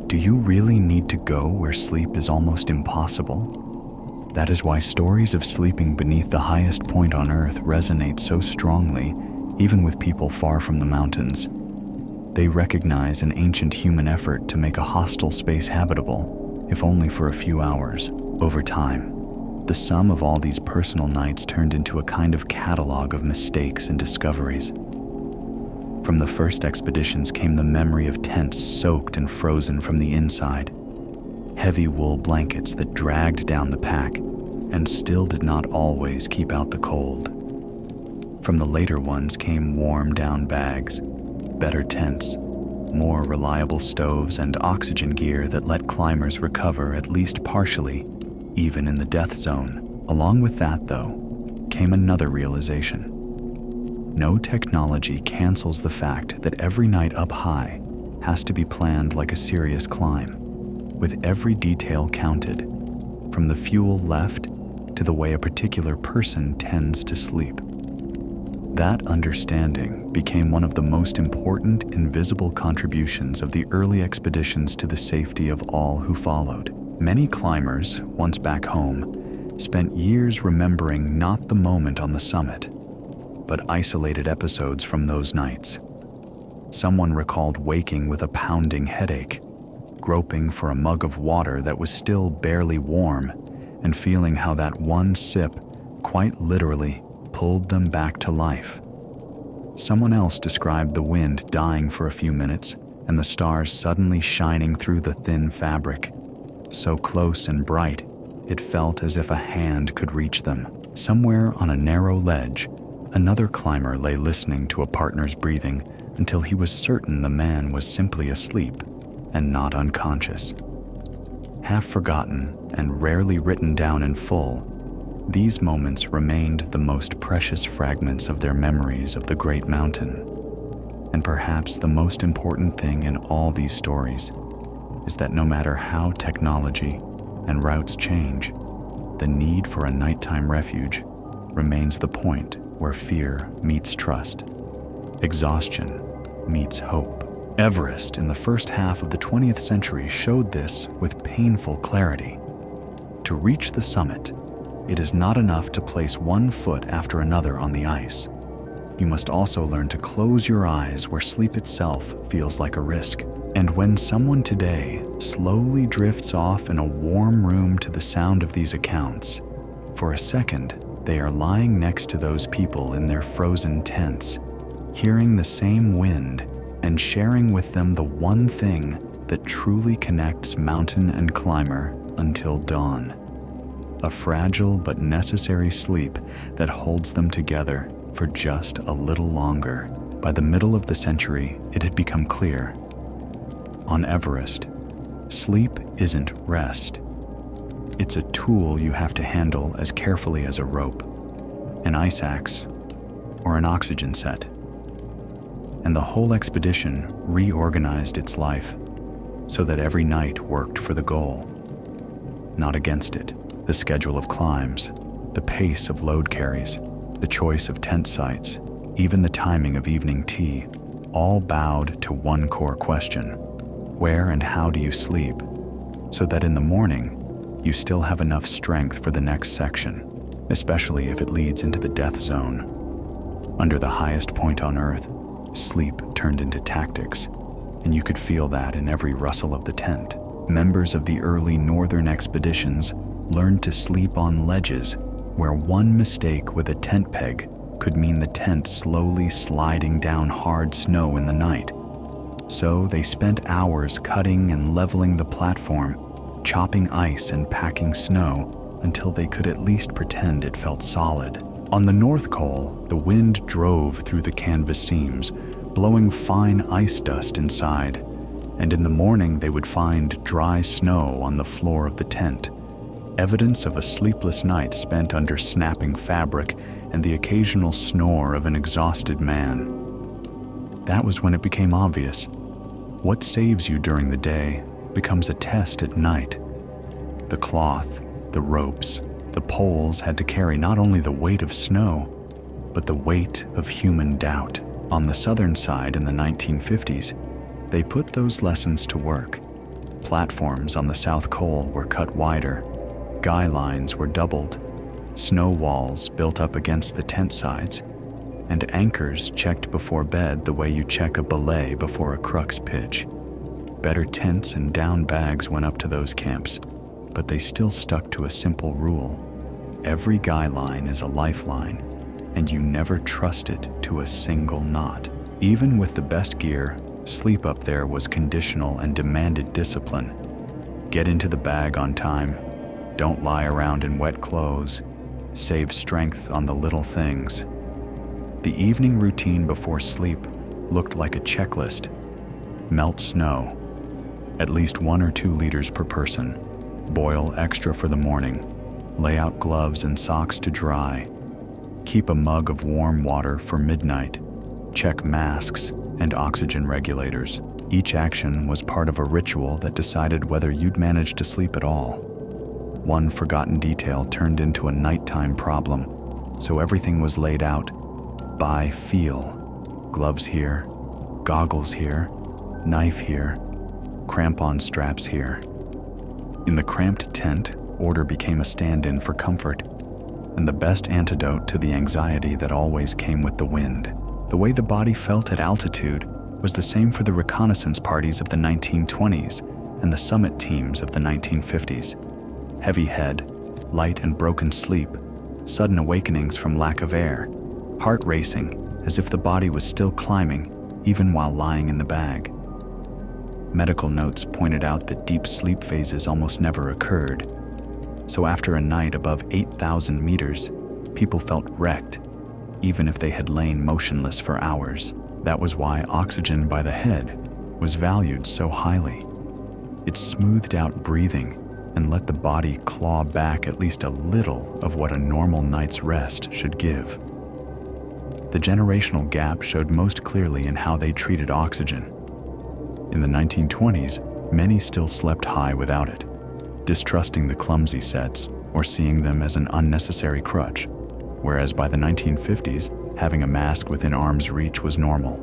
do you really need to go where sleep is almost impossible? That is why stories of sleeping beneath the highest point on Earth resonate so strongly, even with people far from the mountains. They recognize an ancient human effort to make a hostile space habitable, if only for a few hours. Over time, the sum of all these personal nights turned into a kind of catalog of mistakes and discoveries. From the first expeditions came the memory of tents soaked and frozen from the inside, heavy wool blankets that dragged down the pack and still did not always keep out the cold. From the later ones came warm down bags, better tents, more reliable stoves, and oxygen gear that let climbers recover at least partially, even in the death zone. Along with that, though, came another realization. No technology cancels the fact that every night up high has to be planned like a serious climb, with every detail counted, from the fuel left to the way a particular person tends to sleep. That understanding became one of the most important invisible contributions of the early expeditions to the safety of all who followed. Many climbers, once back home, spent years remembering not the moment on the summit, but isolated episodes from those nights. Someone recalled waking with a pounding headache, groping for a mug of water that was still barely warm, and feeling how that one sip quite literally pulled them back to life. Someone else described the wind dying for a few minutes and the stars suddenly shining through the thin fabric, so close and bright it felt as if a hand could reach them. Somewhere on a narrow ledge, another climber lay listening to a partner's breathing until he was certain the man was simply asleep and not unconscious. Half forgotten and rarely written down in full, these moments remained the most precious fragments of their memories of the great mountain. And perhaps the most important thing in all these stories is that no matter how technology and routes change, the need for a nighttime refuge remains the point where fear meets trust, exhaustion meets hope. Everest in the first half of the 20th century showed this with painful clarity. To reach the summit, it is not enough to place one foot after another on the ice. You must also learn to close your eyes where sleep itself feels like a risk. And when someone today slowly drifts off in a warm room to the sound of these accounts, for a second, they are lying next to those people in their frozen tents, hearing the same wind and sharing with them the one thing that truly connects mountain and climber until dawn. A fragile but necessary sleep that holds them together for just a little longer. By the middle of the century, it had become clear. On Everest, sleep isn't rest. It's a tool you have to handle as carefully as a rope, an ice axe, or an oxygen set. And the whole expedition reorganized its life so that every night worked for the goal, not against it. The schedule of climbs, the pace of load carries, the choice of tent sites, even the timing of evening tea, all bowed to one core question: where and how do you sleep, so that in the morning you still have enough strength for the next section, especially if it leads into the death zone. Under the highest point on Earth, sleep turned into tactics, and you could feel that in every rustle of the tent. Members of the early northern expeditions learned to sleep on ledges where one mistake with a tent peg could mean the tent slowly sliding down hard snow in the night. So they spent hours cutting and leveling the platform, chopping ice and packing snow until they could at least pretend it felt solid. On the North Col, the wind drove through the canvas seams, blowing fine ice dust inside, and in the morning they would find dry snow on the floor of the tent, evidence of a sleepless night spent under snapping fabric and the occasional snore of an exhausted man. That was when it became obvious. What saves you during the day becomes a test at night. The cloth, the ropes, the poles had to carry not only the weight of snow, but the weight of human doubt. On the southern side in the 1950s, they put those lessons to work. Platforms on the South Col were cut wider, guy lines were doubled, snow walls built up against the tent sides, and anchors checked before bed the way you check a belay before a crux pitch. Better tents and down bags went up to those camps, but they still stuck to a simple rule. Every guy line is a lifeline, and you never trust it to a single knot. Even with the best gear, sleep up there was conditional and demanded discipline. Get into the bag on time, don't lie around in wet clothes, save strength on the little things. The evening routine before sleep looked like a checklist. Melt snow, at least 1 or 2 liters per person. Boil extra for the morning. Lay out gloves and socks to dry. Keep a mug of warm water for midnight. Check masks and oxygen regulators. Each action was part of a ritual that decided whether you'd manage to sleep at all. One forgotten detail turned into a nighttime problem, so everything was laid out by feel. Gloves here, goggles here, knife here, crampon straps here. In the cramped tent, order became a stand-in for comfort, and the best antidote to the anxiety that always came with the wind. The way the body felt at altitude was the same for the reconnaissance parties of the 1920s and the summit teams of the 1950s. Heavy head, light and broken sleep, sudden awakenings from lack of air, heart racing as if the body was still climbing even while lying in the bag. Medical notes pointed out that deep sleep phases almost never occurred. So after a night above 8,000 meters, people felt wrecked, even if they had lain motionless for hours. That was why oxygen by the head was valued so highly. It smoothed out breathing and let the body claw back at least a little of what a normal night's rest should give. The generational gap showed most clearly in how they treated oxygen. In the 1920s, many still slept high without it, distrusting the clumsy sets or seeing them as an unnecessary crutch, whereas by the 1950s, having a mask within arm's reach was normal,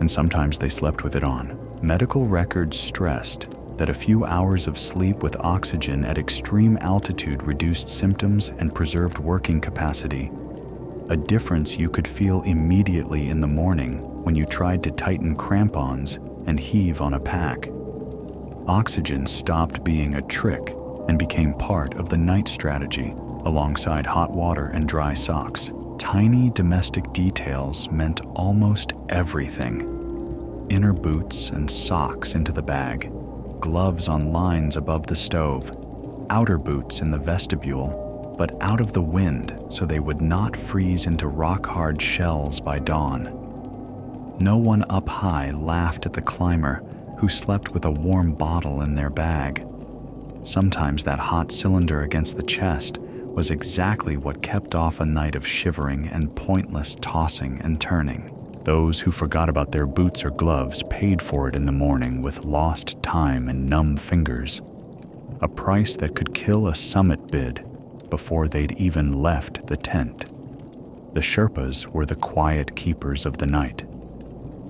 and sometimes they slept with it on. Medical records stressed that a few hours of sleep with oxygen at extreme altitude reduced symptoms and preserved working capacity, a difference you could feel immediately in the morning when you tried to tighten crampons and heave on a pack. Oxygen stopped being a trick and became part of the night strategy, alongside hot water and dry socks. Tiny domestic details meant almost everything. Inner boots and socks into the bag, gloves on lines above the stove, outer boots in the vestibule, but out of the wind so they would not freeze into rock-hard shells by dawn. No one up high laughed at the climber who slept with a warm bottle in their bag. Sometimes that hot cylinder against the chest was exactly what kept off a night of shivering and pointless tossing and turning. Those who forgot about their boots or gloves paid for it in the morning with lost time and numb fingers, a price that could kill a summit bid before they'd even left the tent. The Sherpas were the quiet keepers of the night.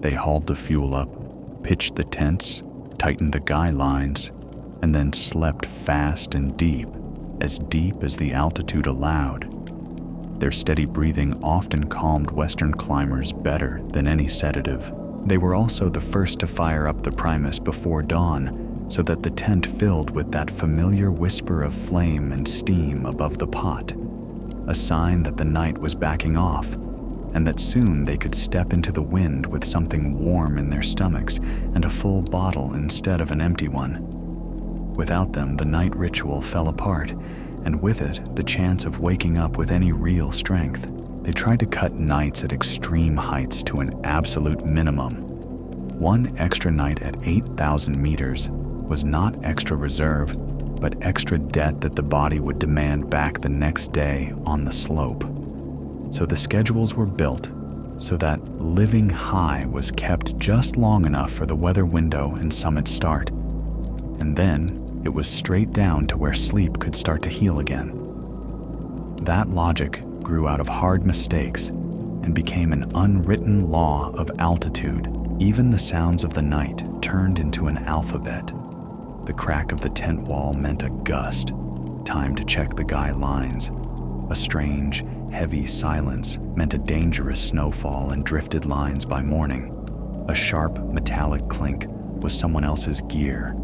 They hauled the fuel up, pitched the tents, tightened the guy lines, and then slept fast and deep as the altitude allowed. Their steady breathing often calmed Western climbers better than any sedative. They were also the first to fire up the Primus before dawn, so that the tent filled with that familiar whisper of flame and steam above the pot, a sign that the night was backing off, and that soon they could step into the wind with something warm in their stomachs and a full bottle instead of an empty one. Without them, the night ritual fell apart, and with it, the chance of waking up with any real strength. They tried to cut nights at extreme heights to an absolute minimum. One extra night at 8,000 meters was not extra reserve, but extra debt that the body would demand back the next day on the slope. So the schedules were built so that living high was kept just long enough for the weather window and summit start. And then it was straight down to where sleep could start to heal again. That logic grew out of hard mistakes and became an unwritten law of altitude. Even the sounds of the night turned into an alphabet. The crack of the tent wall meant a gust, time to check the guy lines. A strange, heavy silence meant a dangerous snowfall and drifted lines by morning. A sharp, metallic clink was someone else's gear,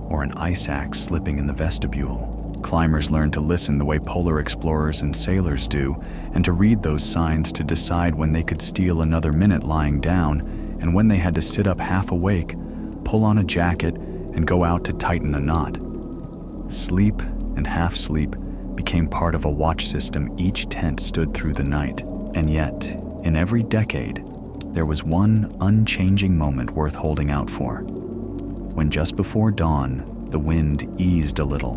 or an ice axe slipping in the vestibule. Climbers learned to listen the way polar explorers and sailors do, and to read those signs to decide when they could steal another minute lying down, and when they had to sit up half awake, pull on a jacket, and go out to tighten a knot. Sleep and half-sleep became part of a watch system each tent stood through the night. And yet, in every decade, there was one unchanging moment worth holding out for. When just before dawn, the wind eased a little.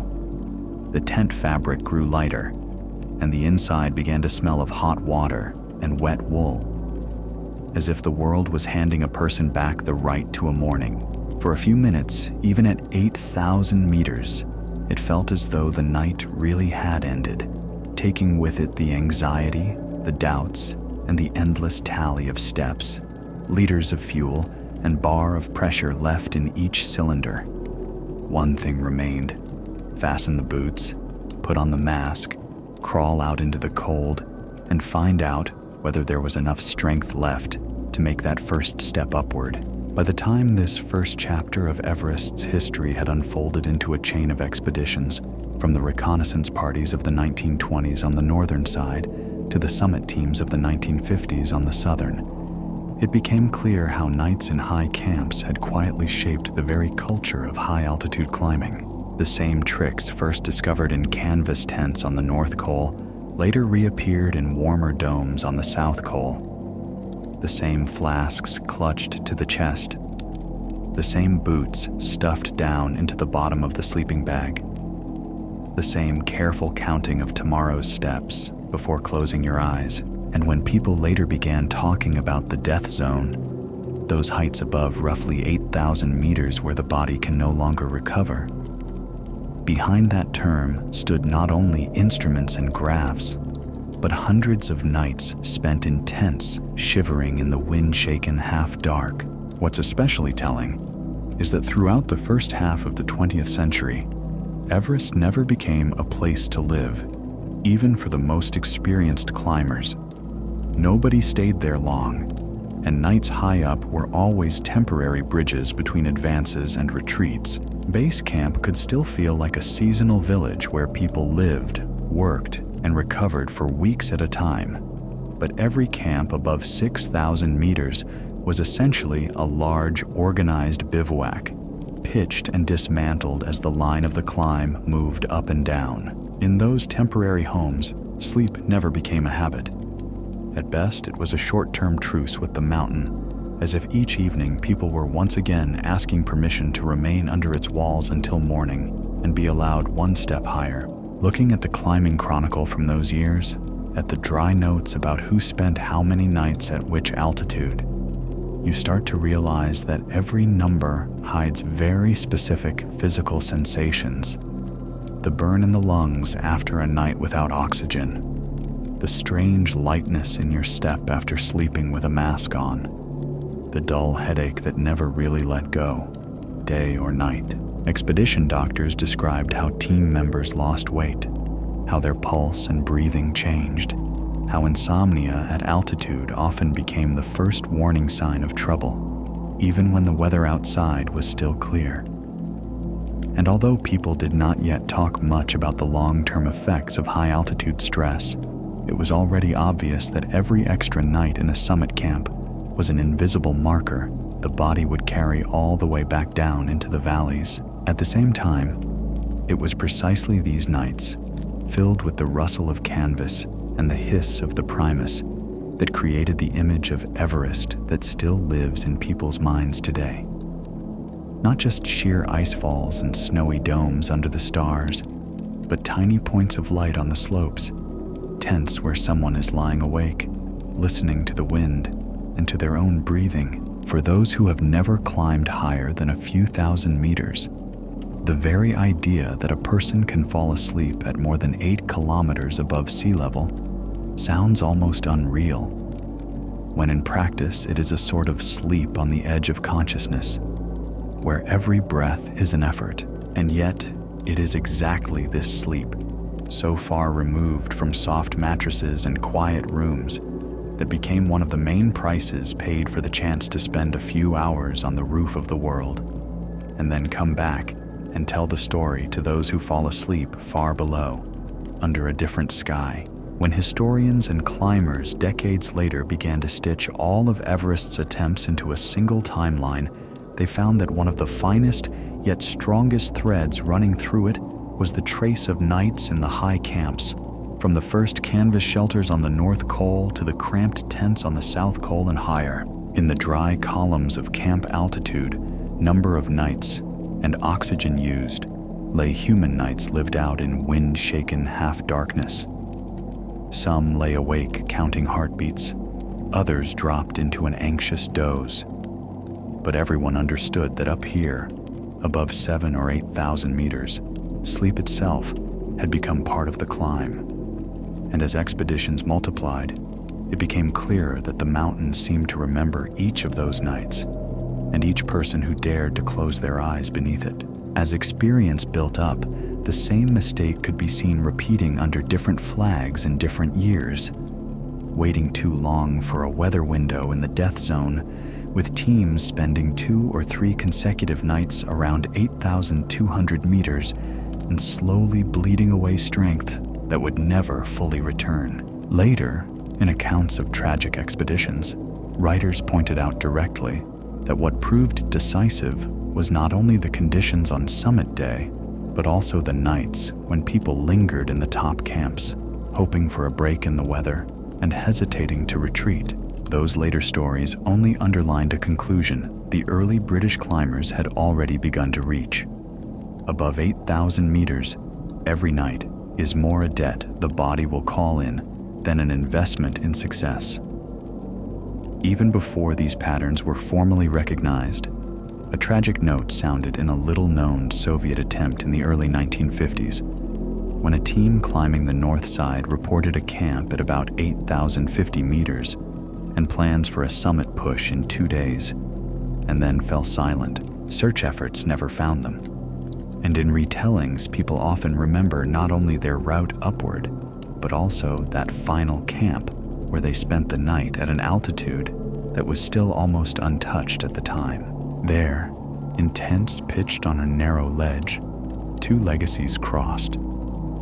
The tent fabric grew lighter, and the inside began to smell of hot water and wet wool, as if the world was handing a person back the right to a morning. For a few minutes, even at 8,000 meters, it felt as though the night really had ended, taking with it the anxiety, the doubts, and the endless tally of steps, liters of fuel, and bar of pressure left in each cylinder. One thing remained: fasten the boots, put on the mask, crawl out into the cold, and find out whether there was enough strength left to make that first step upward. By the time this first chapter of Everest's history had unfolded into a chain of expeditions, from the reconnaissance parties of the 1920s on the northern side to the summit teams of the 1950s on the southern, it became clear how nights in high camps had quietly shaped the very culture of high-altitude climbing. The same tricks first discovered in canvas tents on the North Col later reappeared in warmer domes on the South Col. The same flasks clutched to the chest, the same boots stuffed down into the bottom of the sleeping bag, the same careful counting of tomorrow's steps before closing your eyes. And when people later began talking about the death zone, those heights above roughly 8,000 meters where the body can no longer recover, behind that term stood not only instruments and graphs, but hundreds of nights spent in tents, shivering in the wind-shaken half-dark. What's especially telling is that throughout the first half of the 20th century, Everest never became a place to live, even for the most experienced climbers. Nobody stayed there long, and nights high up were always temporary bridges between advances and retreats. Base camp could still feel like a seasonal village where people lived, worked, and recovered for weeks at a time. But every camp above 6,000 meters was essentially a large, organized bivouac, pitched and dismantled as the line of the climb moved up and down. In those temporary homes, sleep never became a habit. At best, it was a short-term truce with the mountain, as if each evening people were once again asking permission to remain under its walls until morning and be allowed one step higher. Looking at the climbing chronicle from those years, at the dry notes about who spent how many nights at which altitude, you start to realize that every number hides very specific physical sensations. The burn in the lungs after a night without oxygen, the strange lightness in your step after sleeping with a mask on, the dull headache that never really let go, day or night. Expedition doctors described how team members lost weight, how their pulse and breathing changed, how insomnia at altitude often became the first warning sign of trouble, even when the weather outside was still clear. And although people did not yet talk much about the long-term effects of high-altitude stress, it was already obvious that every extra night in a summit camp was an invisible marker the body would carry all the way back down into the valleys. At the same time, it was precisely these nights, filled with the rustle of canvas and the hiss of the primus, that created the image of Everest that still lives in people's minds today. Not just sheer ice falls and snowy domes under the stars, but tiny points of light on the slopes, tents where someone is lying awake, listening to the wind and to their own breathing. For those who have never climbed higher than a few thousand meters, the very idea that a person can fall asleep at more than 8 kilometers above sea level sounds almost unreal, when in practice it is a sort of sleep on the edge of consciousness, where every breath is an effort. And yet, it is exactly this sleep, so far removed from soft mattresses and quiet rooms, that became one of the main prices paid for the chance to spend a few hours on the roof of the world, and then come back and tell the story to those who fall asleep far below, under a different sky. When historians and climbers decades later began to stitch all of Everest's attempts into a single timeline, they found that one of the finest yet strongest threads running through it was the trace of nights in the high camps, from the first canvas shelters on the North Col to the cramped tents on the South Col and higher. In the dry columns of camp altitude, number of nights, and oxygen used, lay human nights lived out in wind-shaken half-darkness. Some lay awake counting heartbeats. Others dropped into an anxious doze. But everyone understood that up here, above 7,000 or 8,000 meters, sleep itself had become part of the climb. And as expeditions multiplied, it became clear that the mountains seemed to remember each of those nights, and each person who dared to close their eyes beneath it. As experience built up, the same mistake could be seen repeating under different flags in different years. Waiting too long for a weather window in the death zone, with teams spending 2 or 3 consecutive nights around 8,200 meters and slowly bleeding away strength that would never fully return. Later, in accounts of tragic expeditions, writers pointed out directly that what proved decisive was not only the conditions on summit day, but also the nights when people lingered in the top camps, hoping for a break in the weather and hesitating to retreat. Those later stories only underlined a conclusion the early British climbers had already begun to reach. Above 8,000 meters, every night is more a debt the body will call in than an investment in success. Even before these patterns were formally recognized, a tragic note sounded in a little-known Soviet attempt in the early 1950s, when a team climbing the north side reported a camp at about 8,050 meters and plans for a summit push in 2 days, and then fell silent. Search efforts never found them. And in retellings, people often remember not only their route upward, but also that final camp where they spent the night at an altitude that was still almost untouched at the time. There, in tents pitched on a narrow ledge, 2 legacies crossed,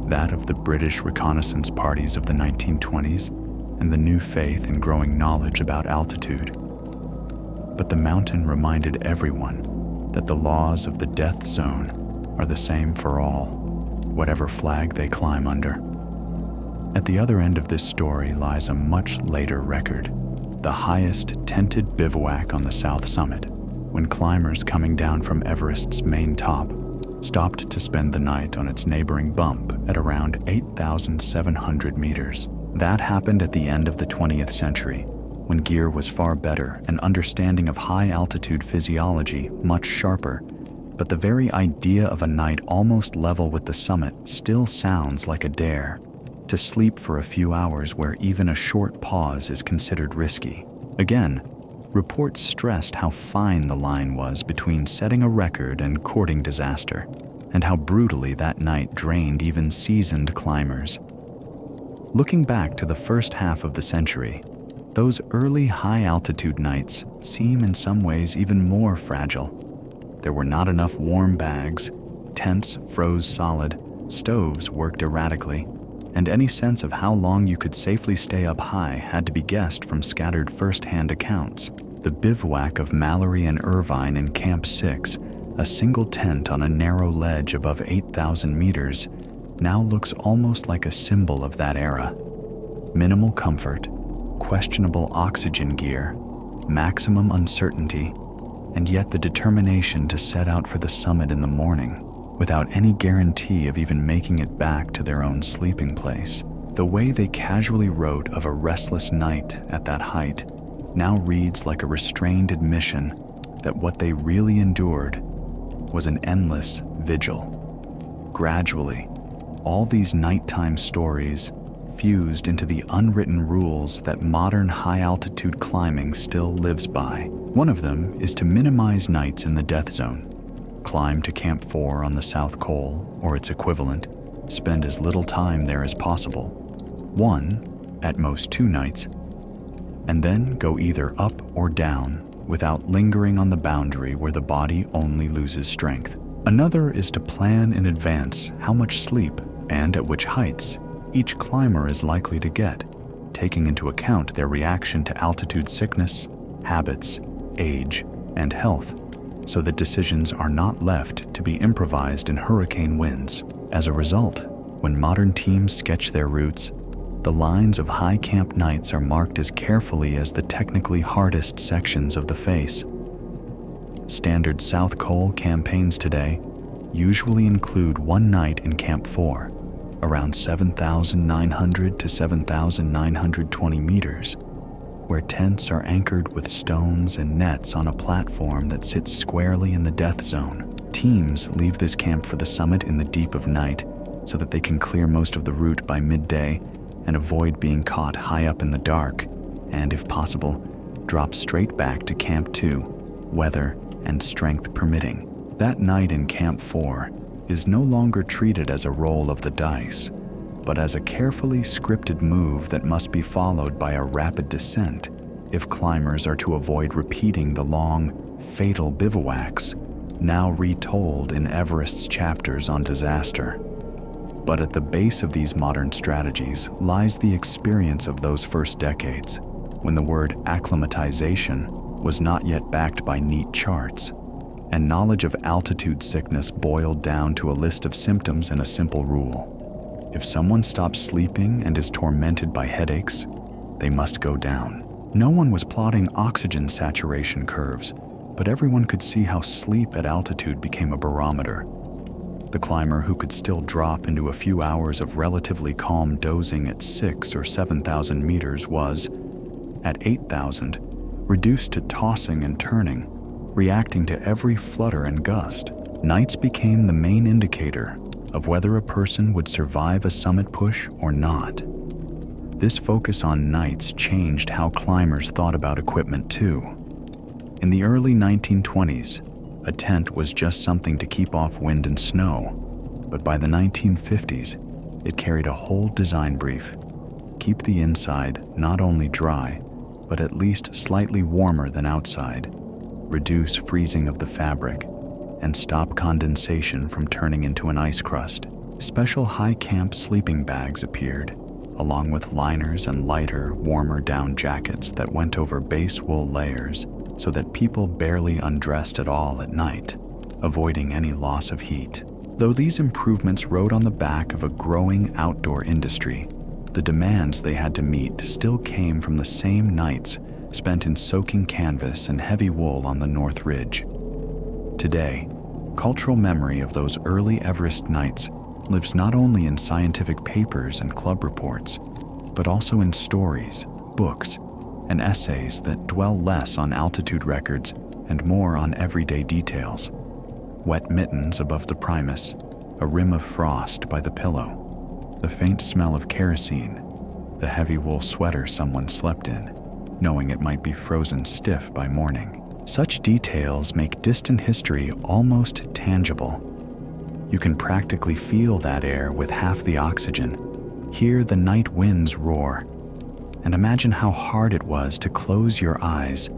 that of the British reconnaissance parties of the 1920s and the new faith and growing knowledge about altitude. But the mountain reminded everyone that the laws of the death zone are the same for all, whatever flag they climb under. At the other end of this story lies a much later record, the highest tented bivouac on the south summit, when climbers coming down from Everest's main top stopped to spend the night on its neighboring bump at around 8,700 meters. That happened at the end of the 20th century, when gear was far better and understanding of high-altitude physiology much sharper, but the very idea of a night almost level with the summit still sounds like a dare, to sleep for a few hours where even a short pause is considered risky. Again, reports stressed how fine the line was between setting a record and courting disaster, and how brutally that night drained even seasoned climbers. Looking back to the first half of the century, those early high-altitude nights seem in some ways even more fragile. There were not enough warm bags, tents froze solid, stoves worked erratically, and any sense of how long you could safely stay up high had to be guessed from scattered first-hand accounts. The bivouac of Mallory and Irvine in Camp 6, a single tent on a narrow ledge above 8,000 meters, now looks almost like a symbol of that era. Minimal comfort, questionable oxygen gear, maximum uncertainty, and yet the determination to set out for the summit in the morning, without any guarantee of even making it back to their own sleeping place. The way they casually wrote of a restless night at that height now reads like a restrained admission that what they really endured was an endless vigil. Gradually, all these nighttime stories fused into the unwritten rules that modern high-altitude climbing still lives by. One of them is to minimize nights in the death zone. Climb to Camp 4 on the South Col, or its equivalent, spend as little time there as possible, 1, at most 2 nights, and then go either up or down without lingering on the boundary where the body only loses strength. Another is to plan in advance how much sleep and at which heights each climber is likely to get, taking into account their reaction to altitude sickness, habits, age, and health, so that decisions are not left to be improvised in hurricane winds. As a result, when modern teams sketch their routes, the lines of high camp nights are marked as carefully as the technically hardest sections of the face. Standard South Col campaigns today usually include 1 night in Camp 4, around 7,900 to 7,920 meters, where tents are anchored with stones and nets on a platform that sits squarely in the death zone. Teams leave this camp for the summit in the deep of night so that they can clear most of the route by midday and avoid being caught high up in the dark, and if possible, drop straight back to Camp 2, weather and strength permitting. That night in Camp 4 is no longer treated as a roll of the dice, but as a carefully scripted move that must be followed by a rapid descent if climbers are to avoid repeating the long, fatal bivouacs now retold in Everest's chapters on disaster. But at the base of these modern strategies lies the experience of those first decades, when the word acclimatization was not yet backed by neat charts, and knowledge of altitude sickness boiled down to a list of symptoms and a simple rule. If someone stops sleeping and is tormented by headaches, they must go down. No one was plotting oxygen saturation curves, but everyone could see how sleep at altitude became a barometer. The climber who could still drop into a few hours of relatively calm dozing at 6,000 or 7,000 meters was, at 8,000, reduced to tossing and turning, reacting to every flutter and gust. Nights became the main indicator of whether a person would survive a summit push or not. This focus on nights changed how climbers thought about equipment too. In the early 1920s, a tent was just something to keep off wind and snow, but by the 1950s, it carried a whole design brief. Keep the inside not only dry, but at least slightly warmer than outside, reduce freezing of the fabric, and stop condensation from turning into an ice crust. Special high camp sleeping bags appeared, along with liners and lighter, warmer down jackets that went over base wool layers so that people barely undressed at all at night, avoiding any loss of heat. Though these improvements rode on the back of a growing outdoor industry, the demands they had to meet still came from the same nights spent in soaking canvas and heavy wool on the North Ridge. Today, cultural memory of those early Everest nights lives not only in scientific papers and club reports, but also in stories, books, and essays that dwell less on altitude records and more on everyday details. Wet mittens above the primus, a rim of frost by the pillow, the faint smell of kerosene, the heavy wool sweater someone slept in, knowing it might be frozen stiff by morning. Such details make distant history almost tangible. You can practically feel that air with half the oxygen, hear the night winds roar, and imagine how hard it was to close your eyes,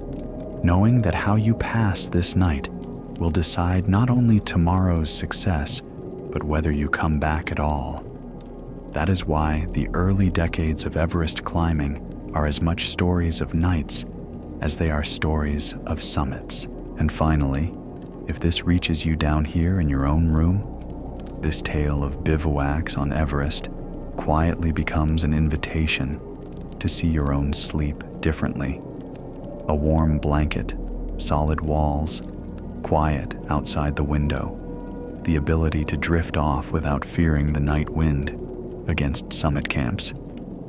knowing that how you pass this night will decide not only tomorrow's success, but whether you come back at all. That is why the early decades of Everest climbing are as much stories of nights as they are stories of summits. And finally, if this reaches you down here in your own room, this tale of bivouacs on Everest quietly becomes an invitation to see your own sleep differently. A warm blanket, solid walls, quiet outside the window, the ability to drift off without fearing the night wind against summit camps.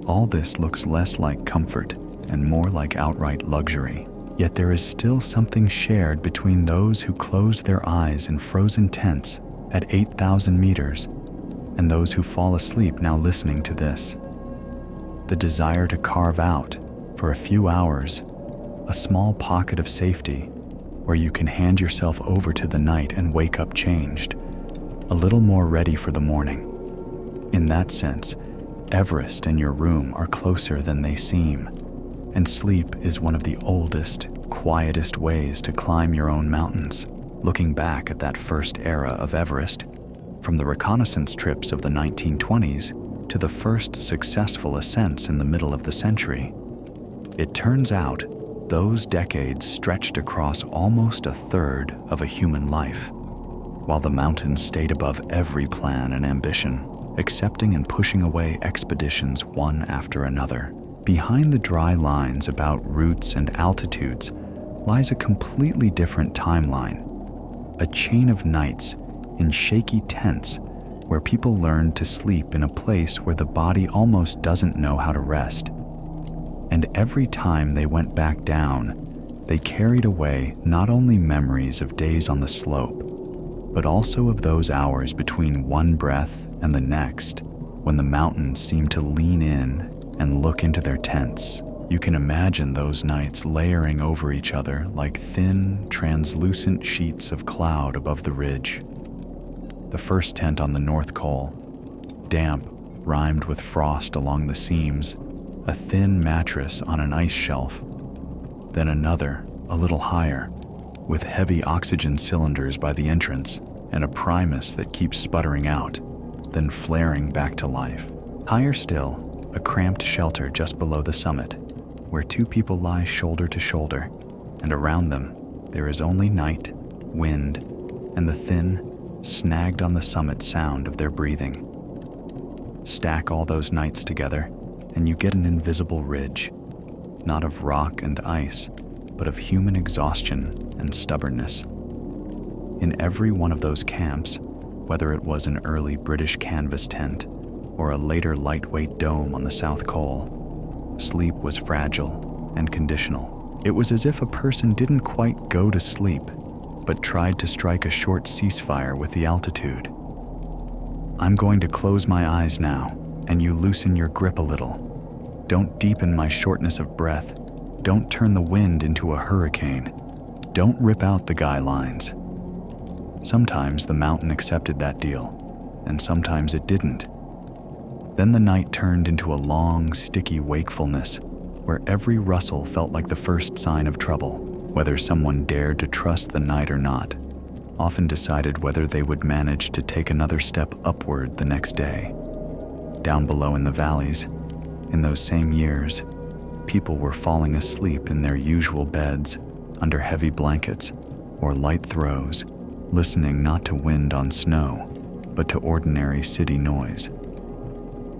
All this looks less like comfort and more like outright luxury. Yet there is still something shared between those who close their eyes in frozen tents at 8,000 meters and those who fall asleep now listening to this. The desire to carve out, for a few hours, a small pocket of safety where you can hand yourself over to the night and wake up changed, a little more ready for the morning. In that sense, Everest and your room are closer than they seem, and sleep is one of the oldest, quietest ways to climb your own mountains. Looking back at that first era of Everest, from the reconnaissance trips of the 1920s to the first successful ascents in the middle of the century, it turns out those decades stretched across almost a third of a human life. While the mountains stayed above every plan and ambition, accepting and pushing away expeditions one after another, behind the dry lines about routes and altitudes lies a completely different timeline. A chain of nights in shaky tents where people learned to sleep in a place where the body almost doesn't know how to rest. And every time they went back down, they carried away not only memories of days on the slope, but also of those hours between one breath and the next, when the mountains seemed to lean in and look into their tents. You can imagine those nights layering over each other like thin, translucent sheets of cloud above the ridge. The first tent on the North Col, damp, rimed with frost along the seams, a thin mattress on an ice shelf. Then another, a little higher, with heavy oxygen cylinders by the entrance and a primus that keeps sputtering out, then flaring back to life. Higher still, a cramped shelter just below the summit, where two people lie shoulder to shoulder, and around them there is only night, wind, and the thin, snagged on the summit sound of their breathing. Stack all those nights together, and you get an invisible ridge, not of rock and ice, but of human exhaustion and stubbornness. In every one of those camps, whether it was an early British canvas tent or a later lightweight dome on the South Col, sleep was fragile and conditional. It was as if a person didn't quite go to sleep, but tried to strike a short ceasefire with the altitude. I'm going to close my eyes now, and you loosen your grip a little. Don't deepen my shortness of breath. Don't turn the wind into a hurricane. Don't rip out the guy lines. Sometimes the mountain accepted that deal, and sometimes it didn't. Then the night turned into a long, sticky wakefulness, where every rustle felt like the first sign of trouble. Whether someone dared to trust the night or not often decided whether they would manage to take another step upward the next day. Down below in the valleys, in those same years, people were falling asleep in their usual beds, under heavy blankets or light throws, listening not to wind on snow, but to ordinary city noise.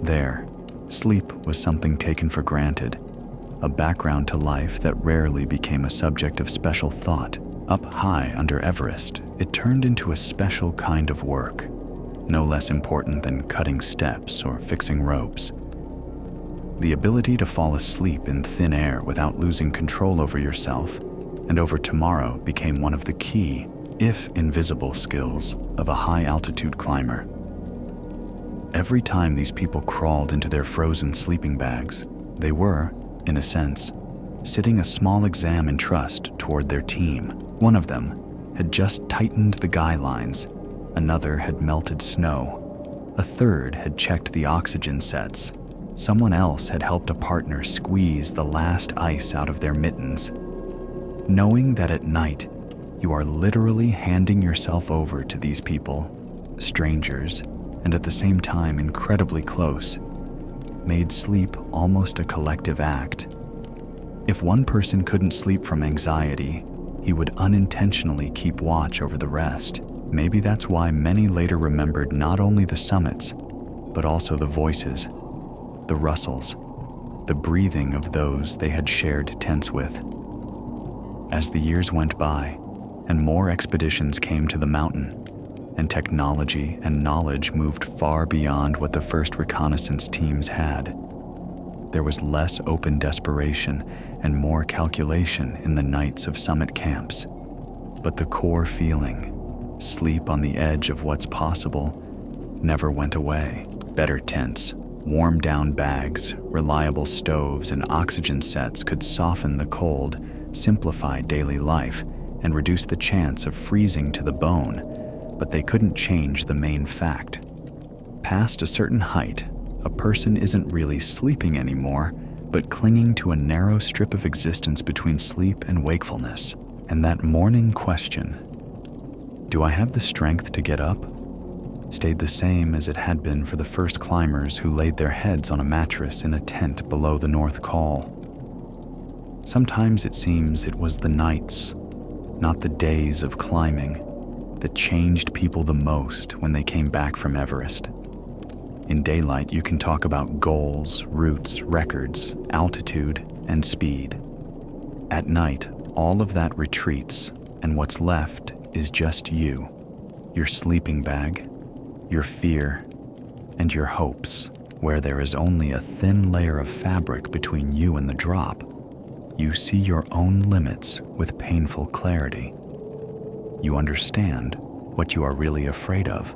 There, sleep was something taken for granted, a background to life that rarely became a subject of special thought. Up high under Everest, it turned into a special kind of work, no less important than cutting steps or fixing ropes. The ability to fall asleep in thin air without losing control over yourself and over tomorrow became one of the key, if invisible, skills of a high-altitude climber. Every time these people crawled into their frozen sleeping bags, they were, in a sense, sitting a small exam in trust toward their team. One of them had just tightened the guy lines, another had melted snow, a third had checked the oxygen sets, someone else had helped a partner squeeze the last ice out of their mittens. Knowing that at night, you are literally handing yourself over to these people, strangers, and at the same time incredibly close, made sleep almost a collective act. If one person couldn't sleep from anxiety, he would unintentionally keep watch over the rest. Maybe that's why many later remembered not only the summits, but also the voices, the rustles, the breathing of those they had shared tents with. As the years went by, and more expeditions came to the mountain, and technology and knowledge moved far beyond what the first reconnaissance teams had, there was less open desperation and more calculation in the nights of summit camps. But the core feeling, sleep on the edge of what's possible, never went away. Better tents, warm-down bags, reliable stoves, and oxygen sets could soften the cold, simplify daily life, and reduce the chance of freezing to the bone, but they couldn't change the main fact. Past a certain height, a person isn't really sleeping anymore, but clinging to a narrow strip of existence between sleep and wakefulness. And that morning question, do I have the strength to get up, stayed the same as it had been for the first climbers who laid their heads on a mattress in a tent below the North Col. Sometimes it seems it was the nights, not the days of climbing, that changed people the most when they came back from Everest. In daylight, you can talk about goals, routes, records, altitude, and speed. At night, all of that retreats, and what's left is just you, your sleeping bag, your fear, and your hopes. Where there is only a thin layer of fabric between you and the drop, you see your own limits with painful clarity. You understand what you are really afraid of,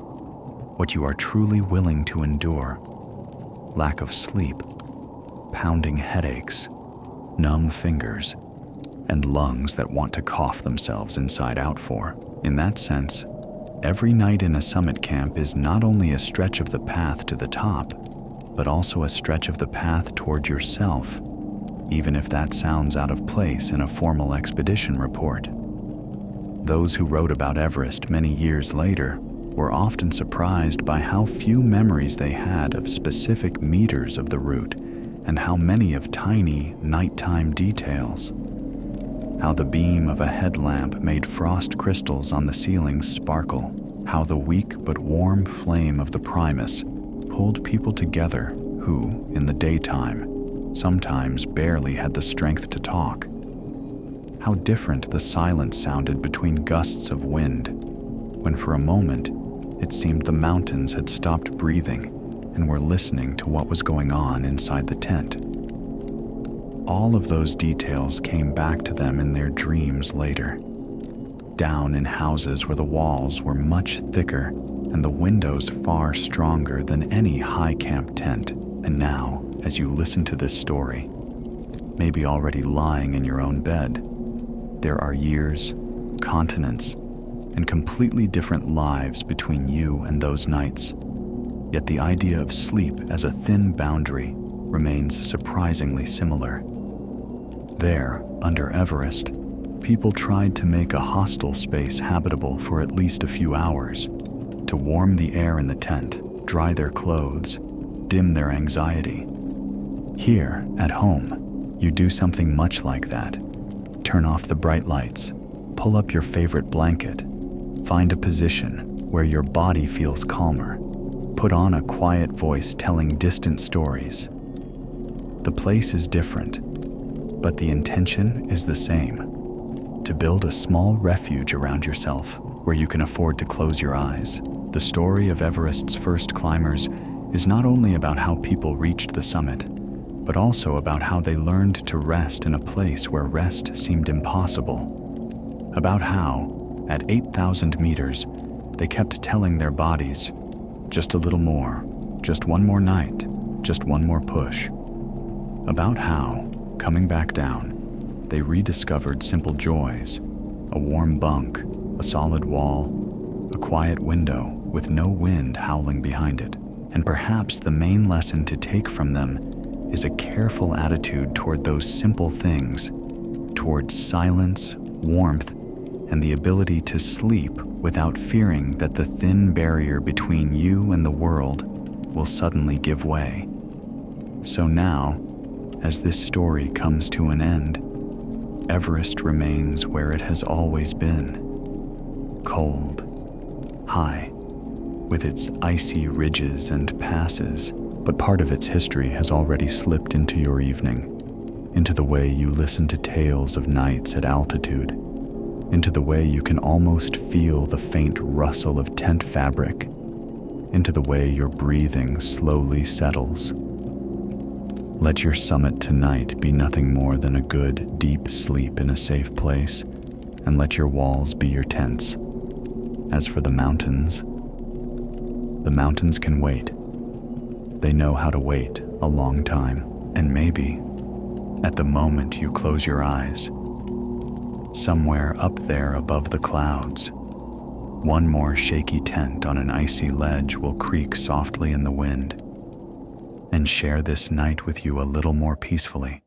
what you are truly willing to endure. Lack of sleep, pounding headaches, numb fingers, and lungs that want to cough themselves inside out for. In that sense, every night in a summit camp is not only a stretch of the path to the top, but also a stretch of the path toward yourself, even if that sounds out of place in a formal expedition report. Those who wrote about Everest many years later were often surprised by how few memories they had of specific meters of the route and how many of tiny nighttime details. How the beam of a headlamp made frost crystals on the ceiling sparkle. How the weak but warm flame of the Primus pulled people together who, in the daytime, sometimes barely had the strength to talk. How different the silence sounded between gusts of wind, when for a moment it seemed the mountains had stopped breathing and were listening to what was going on inside the tent. All of those details came back to them in their dreams later. Down in houses where the walls were much thicker and the windows far stronger than any high camp tent. And now, as you listen to this story, maybe already lying in your own bed, there are years, continents, and completely different lives between you and those nights. Yet the idea of sleep as a thin boundary remains surprisingly similar. There, under Everest, people tried to make a hostile space habitable for at least a few hours, to warm the air in the tent, dry their clothes, dim their anxiety. Here, at home, you do something much like that. Turn off the bright lights, pull up your favorite blanket, find a position where your body feels calmer, put on a quiet voice telling distant stories. The place is different, but the intention is the same: to build a small refuge around yourself where you can afford to close your eyes. The story of Everest's first climbers is not only about how people reached the summit, but also about how they learned to rest in a place where rest seemed impossible. About how, at 8,000 meters, they kept telling their bodies, just a little more, just one more night, just one more push. About how, coming back down, they rediscovered simple joys: a warm bunk, a solid wall, a quiet window with no wind howling behind it. And perhaps the main lesson to take from them is a careful attitude toward those simple things, towards silence, warmth, and the ability to sleep without fearing that the thin barrier between you and the world will suddenly give way. So now, as this story comes to an end, Everest remains where it has always been: cold, high, with its icy ridges and passes, but part of its history has already slipped into your evening, into the way you listen to tales of nights at altitude, into the way you can almost feel the faint rustle of tent fabric, into the way your breathing slowly settles. Let your summit tonight be nothing more than a good, deep sleep in a safe place, and let your walls be your tents. As for the mountains can wait. They know how to wait a long time, and maybe, at the moment you close your eyes, somewhere up there above the clouds, one more shaky tent on an icy ledge will creak softly in the wind and share this night with you a little more peacefully.